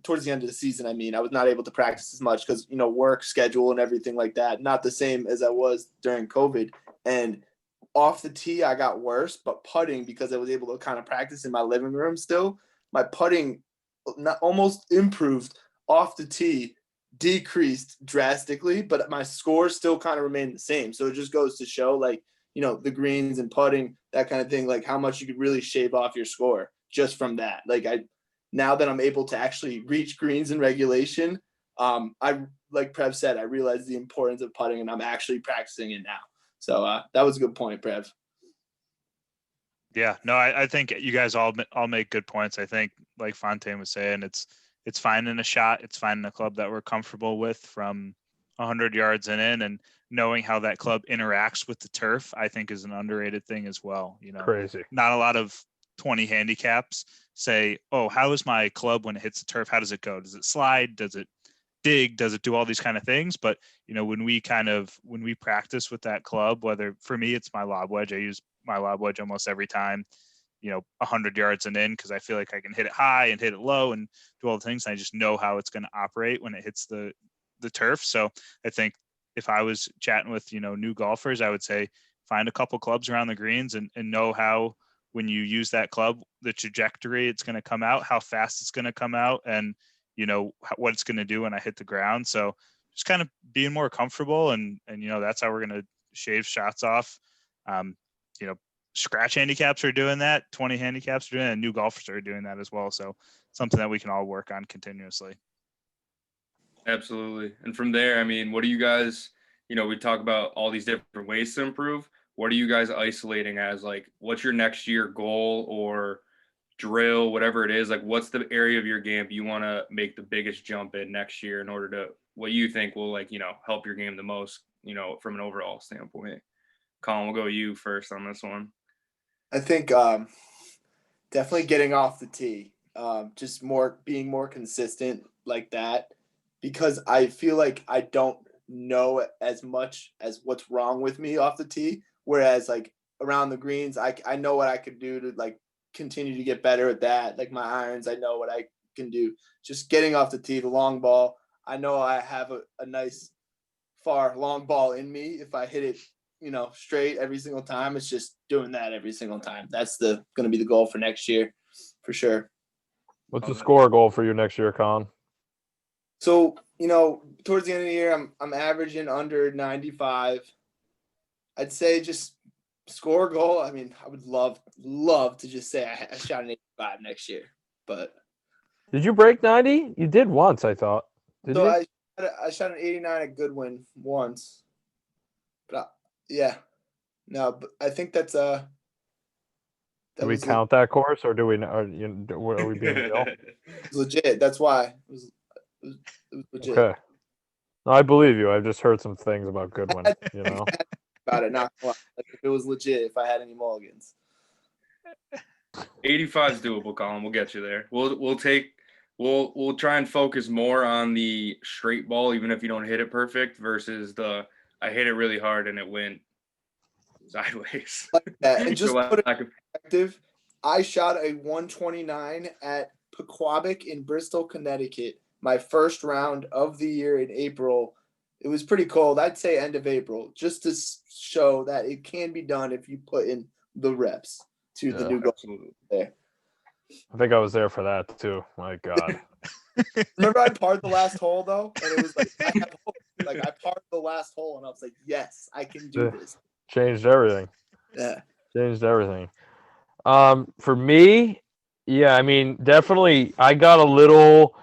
towards the end of the season. I mean, I was not able to practice as much because, work schedule and everything like that. Not the same as I was during COVID. And off the tee, I got worse, but putting, because I was able to kind of practice in my living room still, my putting almost improved. Off the tee decreased drastically, but my score still kind of remained the same. So it just goes to show, like, the greens and putting, that kind of thing, like how much you could really shave off your score just from that. Like now that I'm able to actually reach greens in regulation, I, like Prev said, I realized the importance of putting and I'm actually practicing it now. So that was a good point, Prev. Yeah, no, I think you guys all make good points. I think, like Fontaine was saying, it's finding a shot. It's finding a club that we're comfortable with from 100 yards and in, and knowing how that club interacts with the turf, I think, is an underrated thing as well. Crazy. Not a lot of 20 handicaps say, oh, how is my club when it hits the turf? How does it go? Does it slide? Does it dig? Does it do all these kind of things? But, when we practice with that club, whether for me, it's my lob wedge, I use my lob wedge almost every time, 100 yards and in, because I feel like I can hit it high and hit it low and do all the things. And I just know how it's going to operate when it hits the turf. So I think if I was chatting with, new golfers, I would say find a couple clubs around the greens and know how, when you use that club, the trajectory it's going to come out, how fast it's going to come out, and, what it's going to do when I hit the ground. So just kind of being more comfortable and that's how we're going to shave shots off. Scratch handicaps are doing that. 20 handicaps are doing that. And new golfers are doing that as well. So something that we can all work on continuously. Absolutely. And from there, I mean, what do you guys, we talk about all these different ways to improve. What are you guys isolating as, like, what's your next year goal or drill, whatever it is? Like, what's the area of your game you want to make the biggest jump in next year in order to, what you think will, like, help your game the most, from an overall standpoint? Colin, we'll go you first on this one. I think definitely getting off the tee, just being more consistent like that, because I feel like I don't know as much as what's wrong with me off the tee. Whereas like around the greens, I know what I could do to like continue to get better at that. Like my irons, I know what I can do. Just getting off the tee, the long ball. I know I have a nice far long ball in me. If I hit it, straight every single time, it's just doing that every single time. That's going to be the goal for next year, for sure. What's the score goal for you next year, Colin? So, towards the end of the year, I'm averaging under 95. I'd say just score a goal. I mean, I would love to just say I shot an 85 next year, but. Did you break 90? You did once, I thought. Did you? I shot an 89 at Goodwin once, but yeah, no, but I think that's Do we count that course, or do we? Are we being real? It's legit. That's why it was legit. Okay. No, I believe you. I've just heard some things about Goodwin. About it, not like if it was legit. If I had any mulligans, 85 is doable, Colin. We'll get you there. We'll try and focus more on the straight ball, even if you don't hit it perfect, versus I hit it really hard and it went sideways. Like that. And just put it in perspective, I shot a 129 at Pequabic in Bristol, Connecticut. My first round of the year in April. It was pretty cold. I'd say end of April, just to show that it can be done if you put in the reps to the new goal there. I think I was there for that too. My God. Remember I parred the last hole though? And it was like I parred the last hole and I was like, yes, I can do this. Changed everything. Yeah. Changed everything. For me, yeah, I mean, definitely I got a little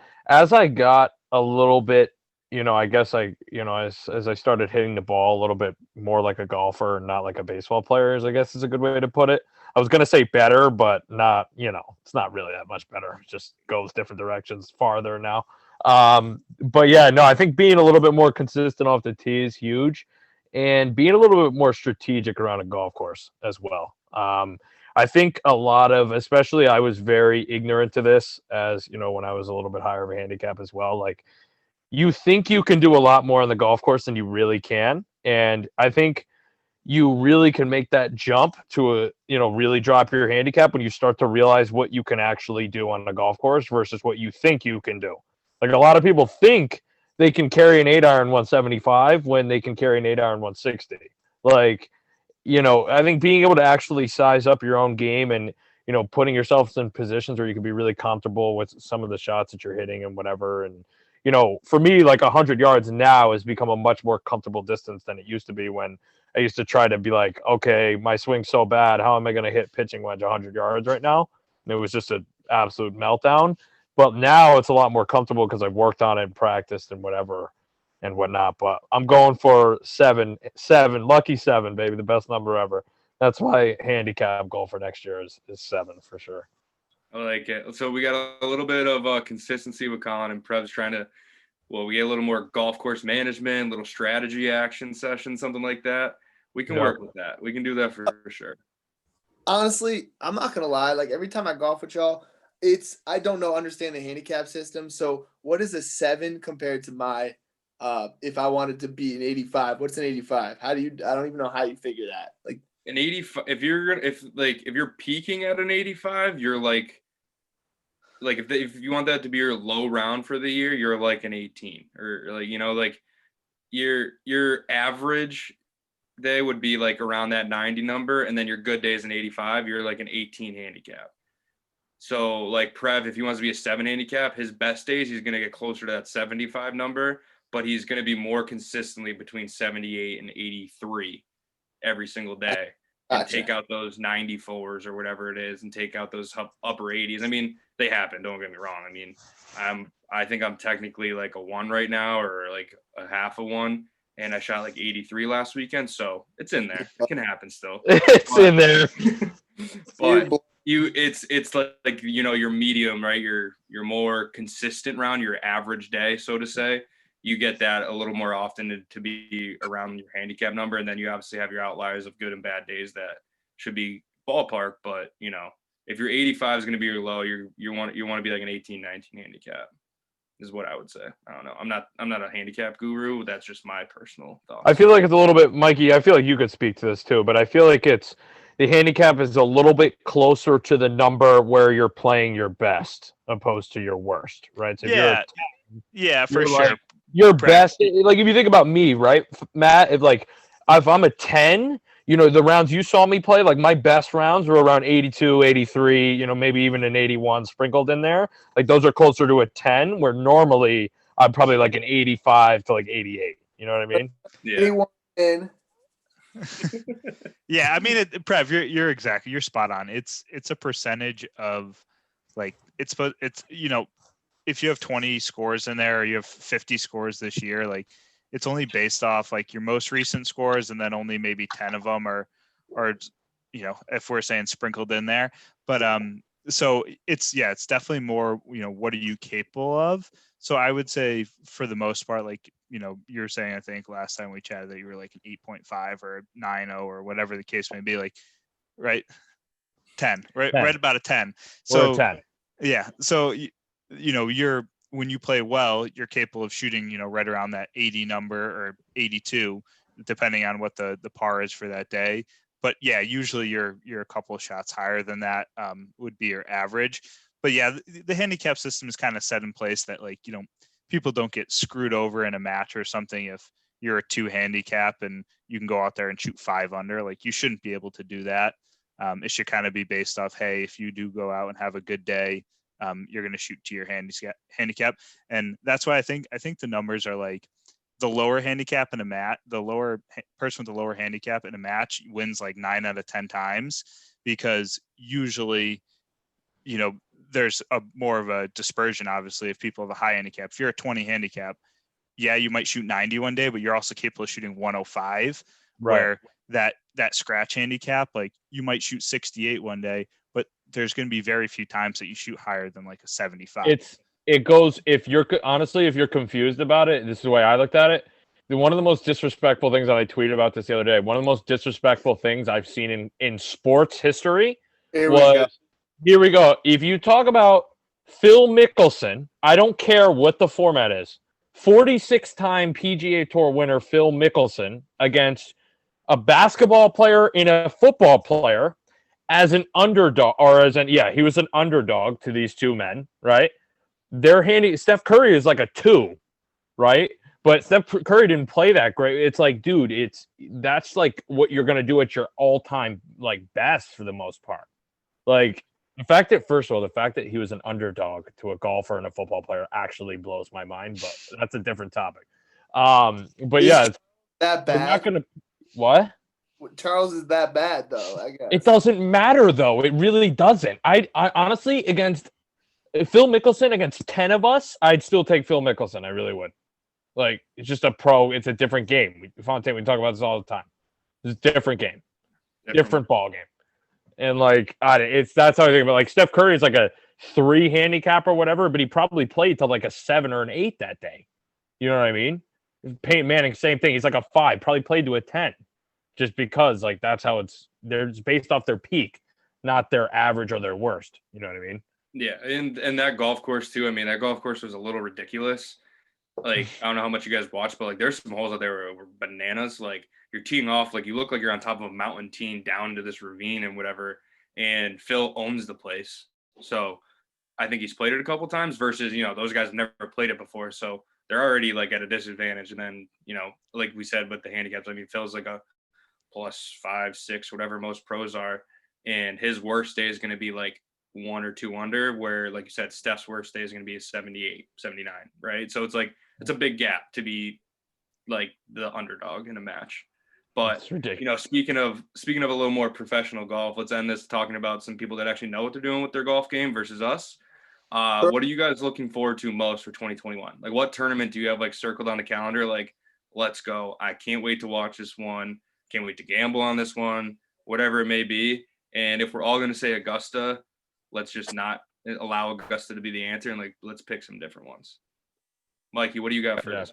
bit, I guess as I started hitting the ball a little bit more like a golfer and not like a baseball player, I guess is a good way to put it. I was going to say better, but not, it's not really that much better. It just goes different directions farther now. But yeah, no, I think being a little bit more consistent off the tee is huge, and being a little bit more strategic around a golf course as well. I think a lot of, especially I was very ignorant to this as, when I was a little bit higher of a handicap as well. Like, you think you can do a lot more on the golf course than you really can. And I think you really can make that jump to really drop your handicap when you start to realize what you can actually do on the golf course versus what you think you can do. Like, a lot of people think they can carry an 8-iron 175 when they can carry an 8-iron 160. Like, I think being able to actually size up your own game and, putting yourself in positions where you can be really comfortable with some of the shots that you're hitting and whatever. And, for me, like 100 yards now has become a much more comfortable distance than it used to be when I used to try to be like, okay, my swing's so bad. How am I going to hit pitching wedge 100 yards right now? And it was just an absolute meltdown. But now it's a lot more comfortable because I've worked on it and practiced and whatever and whatnot. But I'm going for seven, lucky 7, baby, the best number ever. That's my handicap goal for next year is 7 for sure. I like it. So we got a little bit of consistency with Colin and Prev's trying to, we get a little more golf course management, little strategy action session, something like that. We can work with that. We can do that for sure. Honestly, I'm not going to lie. Like, every time I golf with y'all, I don't understand the handicap system. So what is a 7 compared to my, if I wanted to be an 85, what's an 85? I don't even know how you figure that. Like, an 85, if you're peaking at an 85, you're like if you want that to be your low round for the year, you're like an 18, or like your average day would be like around that 90 number, and then your good day is an 85, you're like an 18 handicap. So like Prev, if he wants to be a 7 handicap, his best days he's going to get closer to that 75 number, but he's going to be more consistently between 78 and 83 every single day. And take out those 94s or whatever it is, and take out those upper 80s. I mean, they happen. Don't get me wrong. I mean, I think I'm technically like a 1 right now, or like a half a 1, and I shot like 83 last weekend, so it's in there. It can happen still. It's in there. But it's like your medium, right? Your more consistent round, your average day, so to say. You get that a little more often to be around your handicap number. And then you obviously have your outliers of good and bad days that should be ballpark. But, if your 85 is going to be your low, you want to be like an 18, 19 handicap is what I would say. I don't know. I'm not a handicap guru. That's just my personal thoughts. I feel like it's a little bit, Mikey, I feel like you could speak to this too, but I feel like it's the handicap is a little bit closer to the number where you're playing your best opposed to your worst, right? So if you're yeah, for you're sure. like, your Prep. best, like if you think about me, right, Matt, if I'm a 10, the rounds you saw me play, like my best rounds were around 82, 83, maybe even an 81 sprinkled in there. Like those are closer to a 10, where normally I'm probably like an 85 to like 88. You know what I mean? Yeah. 81 in. Yeah, I mean, Prev, you're spot on. It's a percentage of like it's if you have 20 scores in there or you have 50 scores this year, like it's only based off like your most recent scores, and then only maybe 10 of them are if we're saying sprinkled in there. But so it's definitely more, what are you capable of? So I would say for the most part, like, you're saying, I think last time we chatted that you were like an 8.5 or 9.0 or whatever the case may be, like, right? 10, right? 10. Right about a 10. We're So a 10. yeah. So, when you play well, you're capable of shooting, right around that 80 number or 82, depending on what the par is for that day. But yeah, usually you're a couple of shots higher than that would be your average. But yeah, the handicap system is kind of set in place that, like, people don't get screwed over in a match or something if you're a 2 handicap and you can go out there and shoot 5 under. Like, you shouldn't be able to do that. It should kind of be based off, hey, if you do go out and have a good day, you're going to shoot to your handicap. And that's why I think the numbers are like the lower handicap in a match, person with the lower handicap in a match wins like 9 out of 10 times, because usually, there's a more of a dispersion, obviously, if people have a high handicap. If you're a 20 handicap, yeah, you might shoot 90 one day, but you're also capable of shooting 105, Right. where that scratch handicap, like, you might shoot 68 one day, but there's going to be very few times that you shoot higher than like a 75. It goes, if you're confused about it, this is the way I looked at it. One of the most disrespectful things that I tweeted about this the other day, one of the most disrespectful things I've seen in sports history Here we go. here we go. If you talk about Phil Mickelson, I don't care what the format is, 46-time PGA Tour winner Phil Mickelson against a basketball player and a football player as an underdog, he was an underdog to these two men, right? Steph Curry is like a 2, right? But Steph Curry didn't play that great. It's like, dude, that's like what you're gonna do at your all-time like best for the most part. Like, the fact that he was an underdog to a golfer and a football player actually blows my mind, but that's a different topic. But yeah, Is that we're not bad? gonna what? Charles is that bad though, I guess. It doesn't matter though. It really doesn't. I honestly, against Phil Mickelson, against 10 of us, I'd still take Phil Mickelson. I really would. Like, it's just a pro. It's a different game. Fontaine, we talk about this all the time. It's a different game, different ball game. And like, that's how I think about. Like, Steph Curry is like a 3 handicap or whatever, but he probably played to like a 7 or an 8 that day. You know what I mean? Peyton Manning, same thing. He's like a 5, probably played to a 10, just because like that's how they're based off their peak, not their average or their worst. You know what I mean? Yeah, and that golf course too. I mean, that golf course was a little ridiculous. Like, I don't know how much you guys watched, but like, there's some holes out there were bananas. Like, you're teeing off, like, you look like you're on top of a mountain teeing down to this ravine and whatever. And Phil owns the place, so I think he's played it a couple times. Versus, those guys never played it before, so they're already like at a disadvantage. And then, like we said with the handicaps, I mean, Phil's like a +5, 6, whatever most pros are, and his worst day is going to be like 1 or 2 under, where, like you said, Steph's worst day is going to be a 78, 79, right? So it's like, it's a big gap to be like the underdog in a match. But It's ridiculous. speaking of a little more professional golf, let's end this talking about some people that actually know what they're doing with their golf game versus us. What are you guys looking forward to most for 2021? Like, what tournament do you have like circled on the calendar? Like, let's go. I can't wait to watch this one. Can't wait to gamble on this one, whatever it may be. And if we're all going to say Augusta, let's just not allow Augusta to be the answer, and like, let's pick some different ones. Mikey, what do you got for this?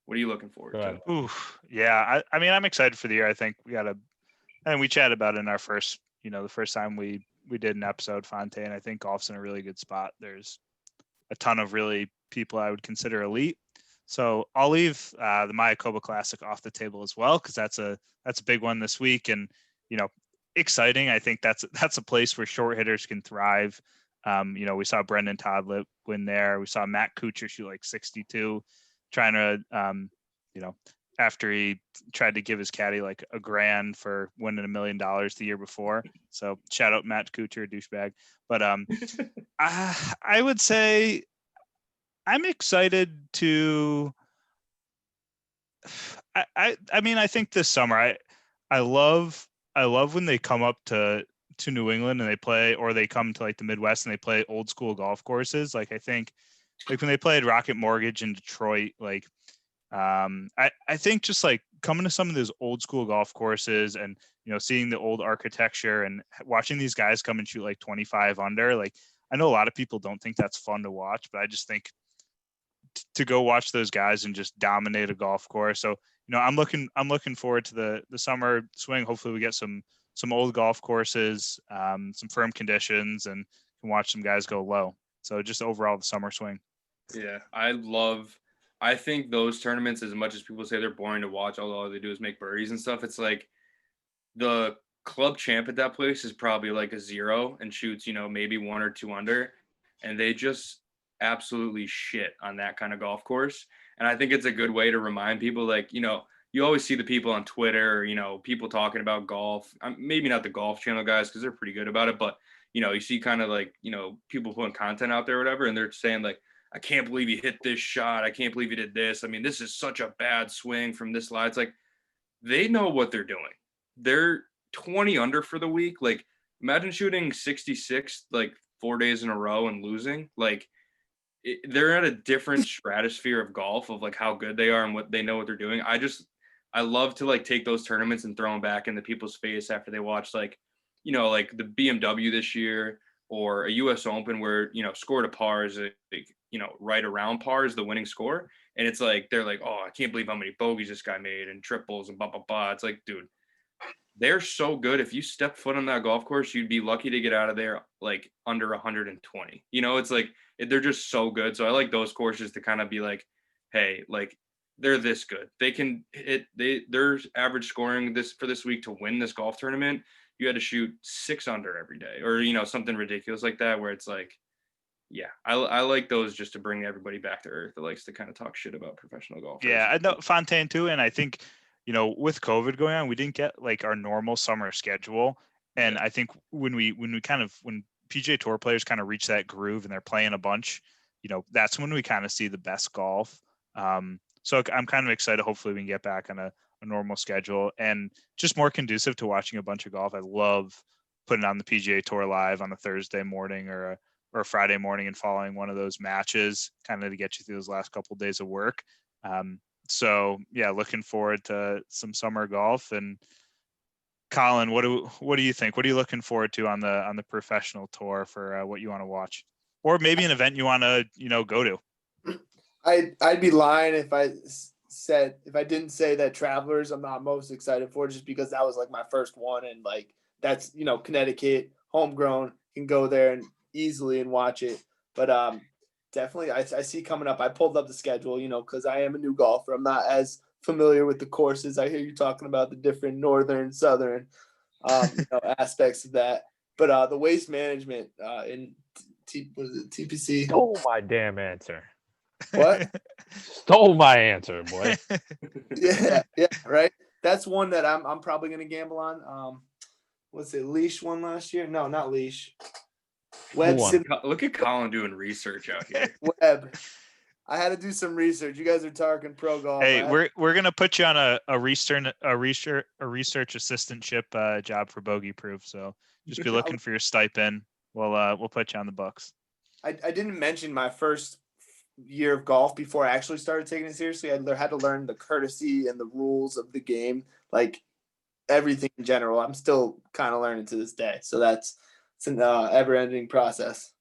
What are you looking forward to? Ooh, yeah. I mean, I'm excited for the year. I think we chatted about it in our first, the first time we did an episode, Fontaine. I think golf's in a really good spot. There's a ton of really people I would consider elite. So I'll leave the Mayakoba Classic off the table as well, because that's a big one this week. And, exciting. I think that's a place where short hitters can thrive. We saw Brendan Todd win there. We saw Matt Kuchar shoot like 62, trying to, after he tried to give his caddy like $1,000 for winning $1 million the year before. So shout out Matt Kuchar, douchebag. But I would say I'm excited to. I mean, I think this summer I love when they come up to New England and they play, or they come to like the Midwest and they play old school golf courses. Like I think like when they played Rocket Mortgage in Detroit, like I think just like coming to some of those old school golf courses and seeing the old architecture and watching these guys come and shoot like 25 under, like I know a lot of people don't think that's fun to watch, but I just think to go watch those guys and just dominate a golf course. So I'm looking forward to the summer swing. Hopefully we get some old golf courses, some firm conditions, and can watch some guys go low. So just overall the summer swing. Yeah, I think those tournaments, as much as people say they're boring to watch, all they do is make birdies and stuff, it's like the club champ at that place is probably like a 0 and shoots, maybe 1 or 2 under, and they just absolutely shit on that kind of golf course. And I think it's a good way to remind people, like, you always see the people on Twitter, people talking about golf, maybe not the Golf Channel guys, because they're pretty good about it, but you see kind of like, people putting content out there or whatever, and they're saying like, I can't believe he hit this shot, I can't believe he did this, I mean, this is such a bad swing from this lie. It's like, they know what they're doing. They're 20 under for the week. Like, imagine shooting 66 like 4 days in a row and losing. Like, they're at a different stratosphere of golf, of like how good they are and what they know what they're doing. I love to like take those tournaments and throw them back into people's face after they watch like, like the BMW this year or a US Open where, score to par is like, right around par is the winning score. And it's like, they're like, oh, I can't believe how many bogeys this guy made and triples and blah, blah, blah. It's like, dude, they're so good. If you step foot on that golf course, you'd be lucky to get out of there like under 120. It's like, they're just so good. So I like those courses to kind of be like, hey, like they're this good. They can hit their average scoring this week to win this golf tournament. You had to shoot 6 under every day, or something ridiculous like that, where it's like, yeah, I like those just to bring everybody back to earth that likes to kind of talk shit about professional golfers. Yeah, I know Fontaine too, and I think with COVID going on, we didn't get like our normal summer schedule, and I think when PGA Tour players kind of reach that groove and they're playing a bunch, that's when we kind of see the best golf. So I'm kind of excited. Hopefully we can get back on a normal schedule and just more conducive to watching a bunch of golf. I love putting on the PGA Tour live on a Thursday morning or a Friday morning and following one of those matches, kind of to get you through those last couple of days of work. So yeah, looking forward to some summer golf. And Colin, what do you think? What are you looking forward to on the professional tour for what you want to watch, or maybe an event you want to go to? I'd be lying if I didn't say that Travelers I'm not most excited for, just because that was like my first one, and like that's Connecticut, homegrown, can go there and easily and watch it. But definitely I see coming up. I pulled up the schedule, because I am a new golfer. I'm not as familiar with the courses. I hear you talking about the different northern, southern, aspects of that. But the waste management in TPC. Stole my damn answer. What? Stole my answer, boy. yeah, right. That's one that I'm probably gonna gamble on. What's it? Leash won last year? No, not Leash. Webb. Look at Colin doing research out here. Webb. I had to do some research. You guys are talking pro golf. Hey, we're gonna put you on a research assistantship job for Bogey Proof. So just be looking for your stipend. We'll put you on the books. I didn't mention my first year of golf before I actually started taking it seriously. I had to learn the courtesy and the rules of the game, like everything in general. I'm still kind of learning to this day. So it's an ever-ending process.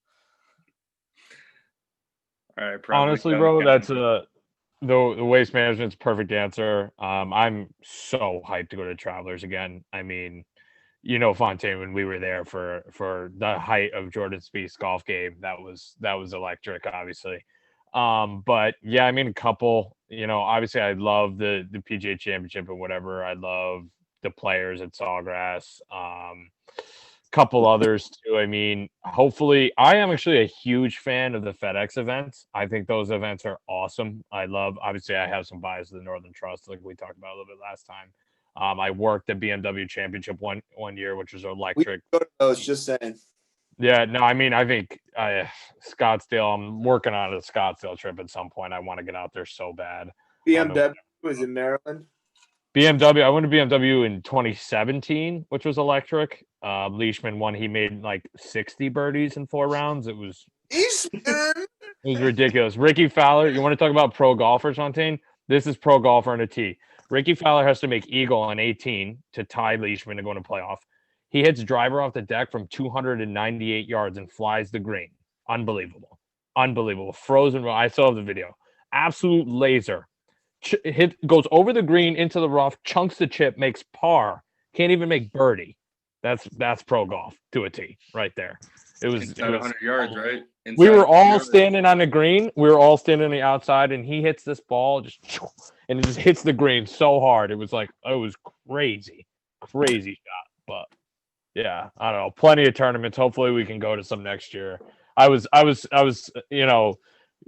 All right. Honestly, bro, that's the waste management's perfect answer. I'm so hyped to go to Travelers again. I mean, Fontaine, when we were there for the height of Jordan Spieth's golf game, that was electric, obviously. But yeah, I mean, a couple, obviously I love the PGA Championship and whatever. I love the players at Sawgrass. Couple others too. I mean, hopefully, I am actually a huge fan of the FedEx events. I think those events are awesome. Obviously, I have some bias to the Northern Trust, like we talked about a little bit last time. I worked at BMW Championship one year, which was electric. I was just saying. Yeah, no, I mean, I think Scottsdale. I'm working on a Scottsdale trip at some point. I want to get out there so bad. BMW was in Maryland. BMW. I went to BMW in 2017, which was electric. Leishman won. He made like 60 birdies in 4 rounds. It was ridiculous. Ricky Fowler. You want to talk about pro golfers, Fontaine? This is pro golfer on a tee. Ricky Fowler has to make eagle on 18 to tie Leishman to go into playoff. He hits driver off the deck from 298 yards and flies the green. Unbelievable. Frozen. I saw the video. Absolute laser. Goes over the green into the rough, chunks the chip, makes par. Can't even make birdie. That's pro golf to a tee right there. It was 100 yards, right? We were all standing on the green. We were all standing on the outside, and he hits this ball and it just hits the green so hard. It was crazy shot. But yeah, I don't know. Plenty of tournaments. Hopefully, we can go to some next year. I was,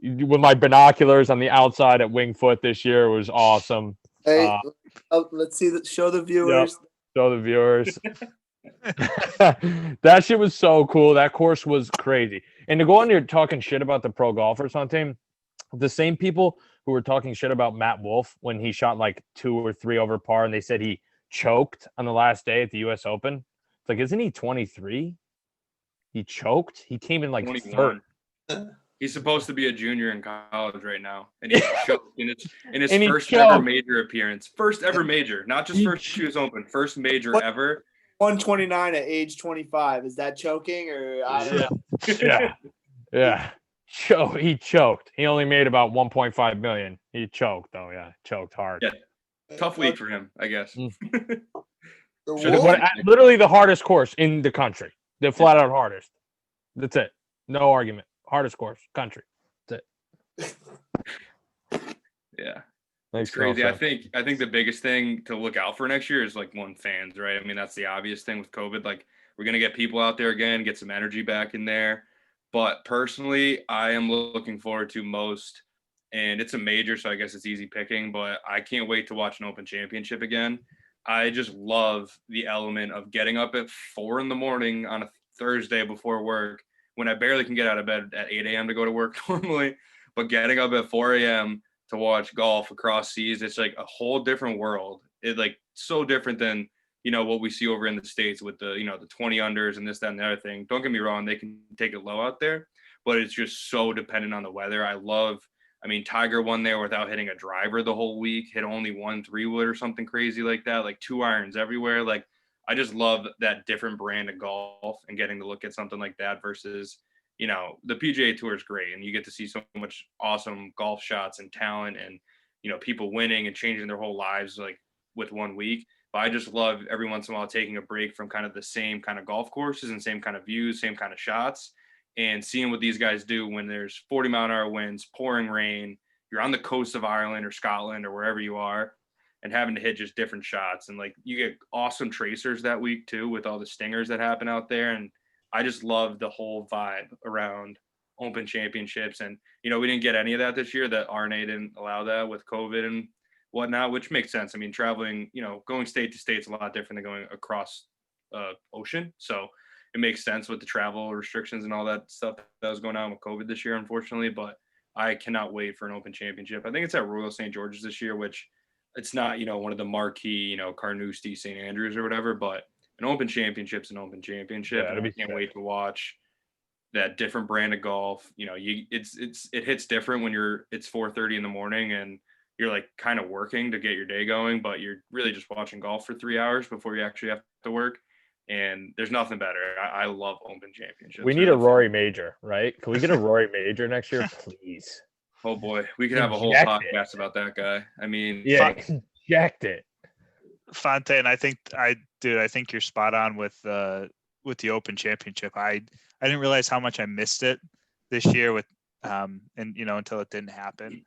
with my binoculars on the outside at Winged Foot this year. It was awesome. Hey, let's see show the viewers. Yep, show the viewers. That shit was so cool. That course was crazy. And to go on here talking shit about the pro golfers on team, the same people who were talking shit about Matt Wolff when he shot like 2 or 3 over par and they said he choked on the last day at the US Open. It's like, isn't he 23? He choked. He came in like 21. Third. He's supposed to be a junior in college right now, and he choked in his first ever major appearance. First ever major, not just first US Open, first major ever. 129 at age 25. Is that choking or I don't know? Yeah. He choked. He only made about 1.5 million. He choked though. Yeah, choked hard. Yeah. Tough week for him, I guess. Literally the hardest course in the country. The flat out hardest. That's it. No argument. Hardest course, country. That's it. Yeah. Thanks, it's crazy. I think the biggest thing to look out for next year is like fans, right? I mean, that's the obvious thing with COVID. Like, we're gonna get people out there again, get some energy back in there. But personally, I am looking forward to most, and it's a major, so I guess it's easy picking, but I can't wait to watch an Open Championship again. I just love the element of getting up at 4 a.m. on a Thursday before work when I barely can get out of bed at 8 a.m. to go to work normally, but getting up at 4 a.m. to watch golf across seas, it's like a whole different world. It's like so different than, what we see over in the States with the, the 20 unders and this, that, and the other thing. Don't get me wrong. They can take it low out there, but it's just so dependent on the weather. Tiger won there without hitting a driver the whole week, hit only 1 3-wood or something crazy like that, like 2 irons everywhere. Like, I just love that different brand of golf and getting to look at something like that versus, the PGA Tour is great and you get to see so much awesome golf shots and talent and, people winning and changing their whole lives like with 1 week. But I just love every once in a while taking a break from kind of the same kind of golf courses and same kind of views, same kind of shots, and seeing what these guys do when there's 40-mile-an-hour winds, pouring rain, you're on the coast of Ireland or Scotland or wherever you are, and having to hit just different shots. And like, you get awesome tracers that week too, with all the stingers that happen out there. And I just love the whole vibe around Open Championships. And, we didn't get any of that this year. That RNA didn't allow that with COVID and whatnot, which makes sense. I mean, traveling, going state to state is a lot different than going across ocean. So it makes sense with the travel restrictions and all that stuff that was going on with COVID this year, unfortunately. But I cannot wait for an Open Championship. I think it's at Royal St. George's this year, which it's not, one of the marquee, Carnoustie, St. Andrews or whatever, but an Open Championship's an Open Championship. Yeah, and I can't wait to watch that different brand of golf. It hits different when it's 4:30 in the morning and you're like kind of working to get your day going, but you're really just watching golf for 3 hours before you actually have to work. And there's nothing better. I love Open Championships. We need a Rory Major, right? Can we get a Rory Major next year, please? Oh boy, we could have a whole podcast about that guy. I mean, inject it. Fontaine, I think you're spot on with the Open Championship. I didn't realize how much I missed it this year with until it didn't happen.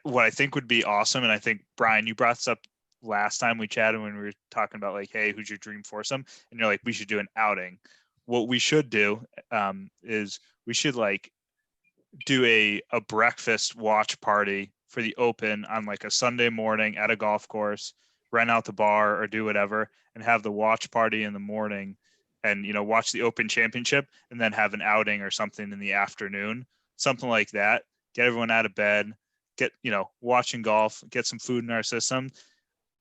What I think would be awesome, and I think Brian, you brought this up last time we chatted when we were talking about like, hey, who's your dream foursome? And you're like, we should do an outing. What we should do is we should like do a breakfast watch party for the Open on like a Sunday morning at a golf course, rent out the bar or do whatever, and have the watch party in the morning and, you know, watch the Open Championship and then have an outing or something in the afternoon, something like that. Get everyone out of bed, get, you know, watching golf, get some food in our system.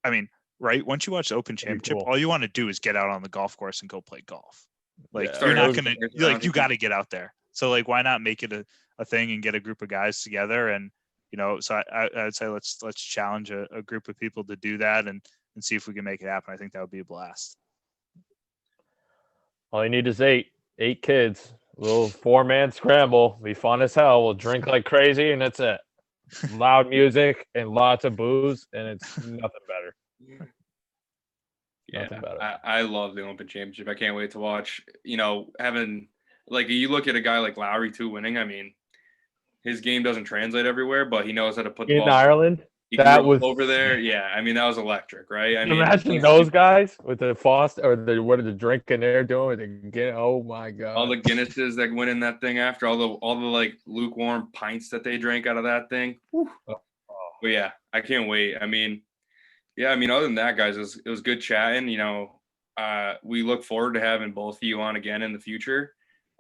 I mean, right? Once you watch the Open Championship, cool. all you want to do is get out on the golf course and go play golf. Like Yeah, you're not those- going to, like, you got to get out there. So like, why not make it a thing and get a group of guys together? And, you know, so I'd say let's challenge a group of people to do that and see if we can make it happen. I think that would be a blast. All you need is eight kids. A little 4-man scramble. Be fun as hell. We'll drink like crazy, and that's it. Loud music and lots of booze, and it's nothing better. Yeah, Nothing better. I love the Open Championship. I can't wait to watch. You know, having like you look at a guy like Lowry too winning. I mean, his game doesn't translate everywhere, but he knows how to put the In ball Ireland, He that grew up was over there. Yeah, I mean that was electric, right? I mean, imagine those guys with the Foster or the what are the drinking they're doing with the Guinness. Oh my god! all the Guinnesses that went in that thing after all the like lukewarm pints that they drank out of that thing. Oh. But yeah, I can't wait. I mean, yeah, I mean, other than that, guys, it was good chatting. You know, we look forward to having both of you on again in the future.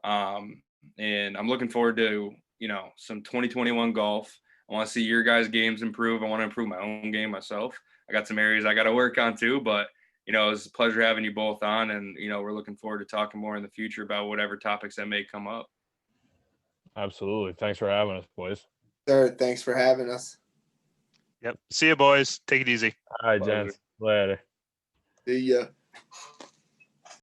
And I'm looking forward to, you know, some 2021 golf. I want to see your guys' games improve. I want to improve my own game myself. I got some areas I got to work on too, but, you know, it's a pleasure having you both on. And, you know, we're looking forward to talking more in the future about whatever topics that may come up. Absolutely. Thanks for having us, boys. Sir, thanks for having us. Yep. See you, boys. Take it easy. All right, Pleasure. gents. Later. See ya.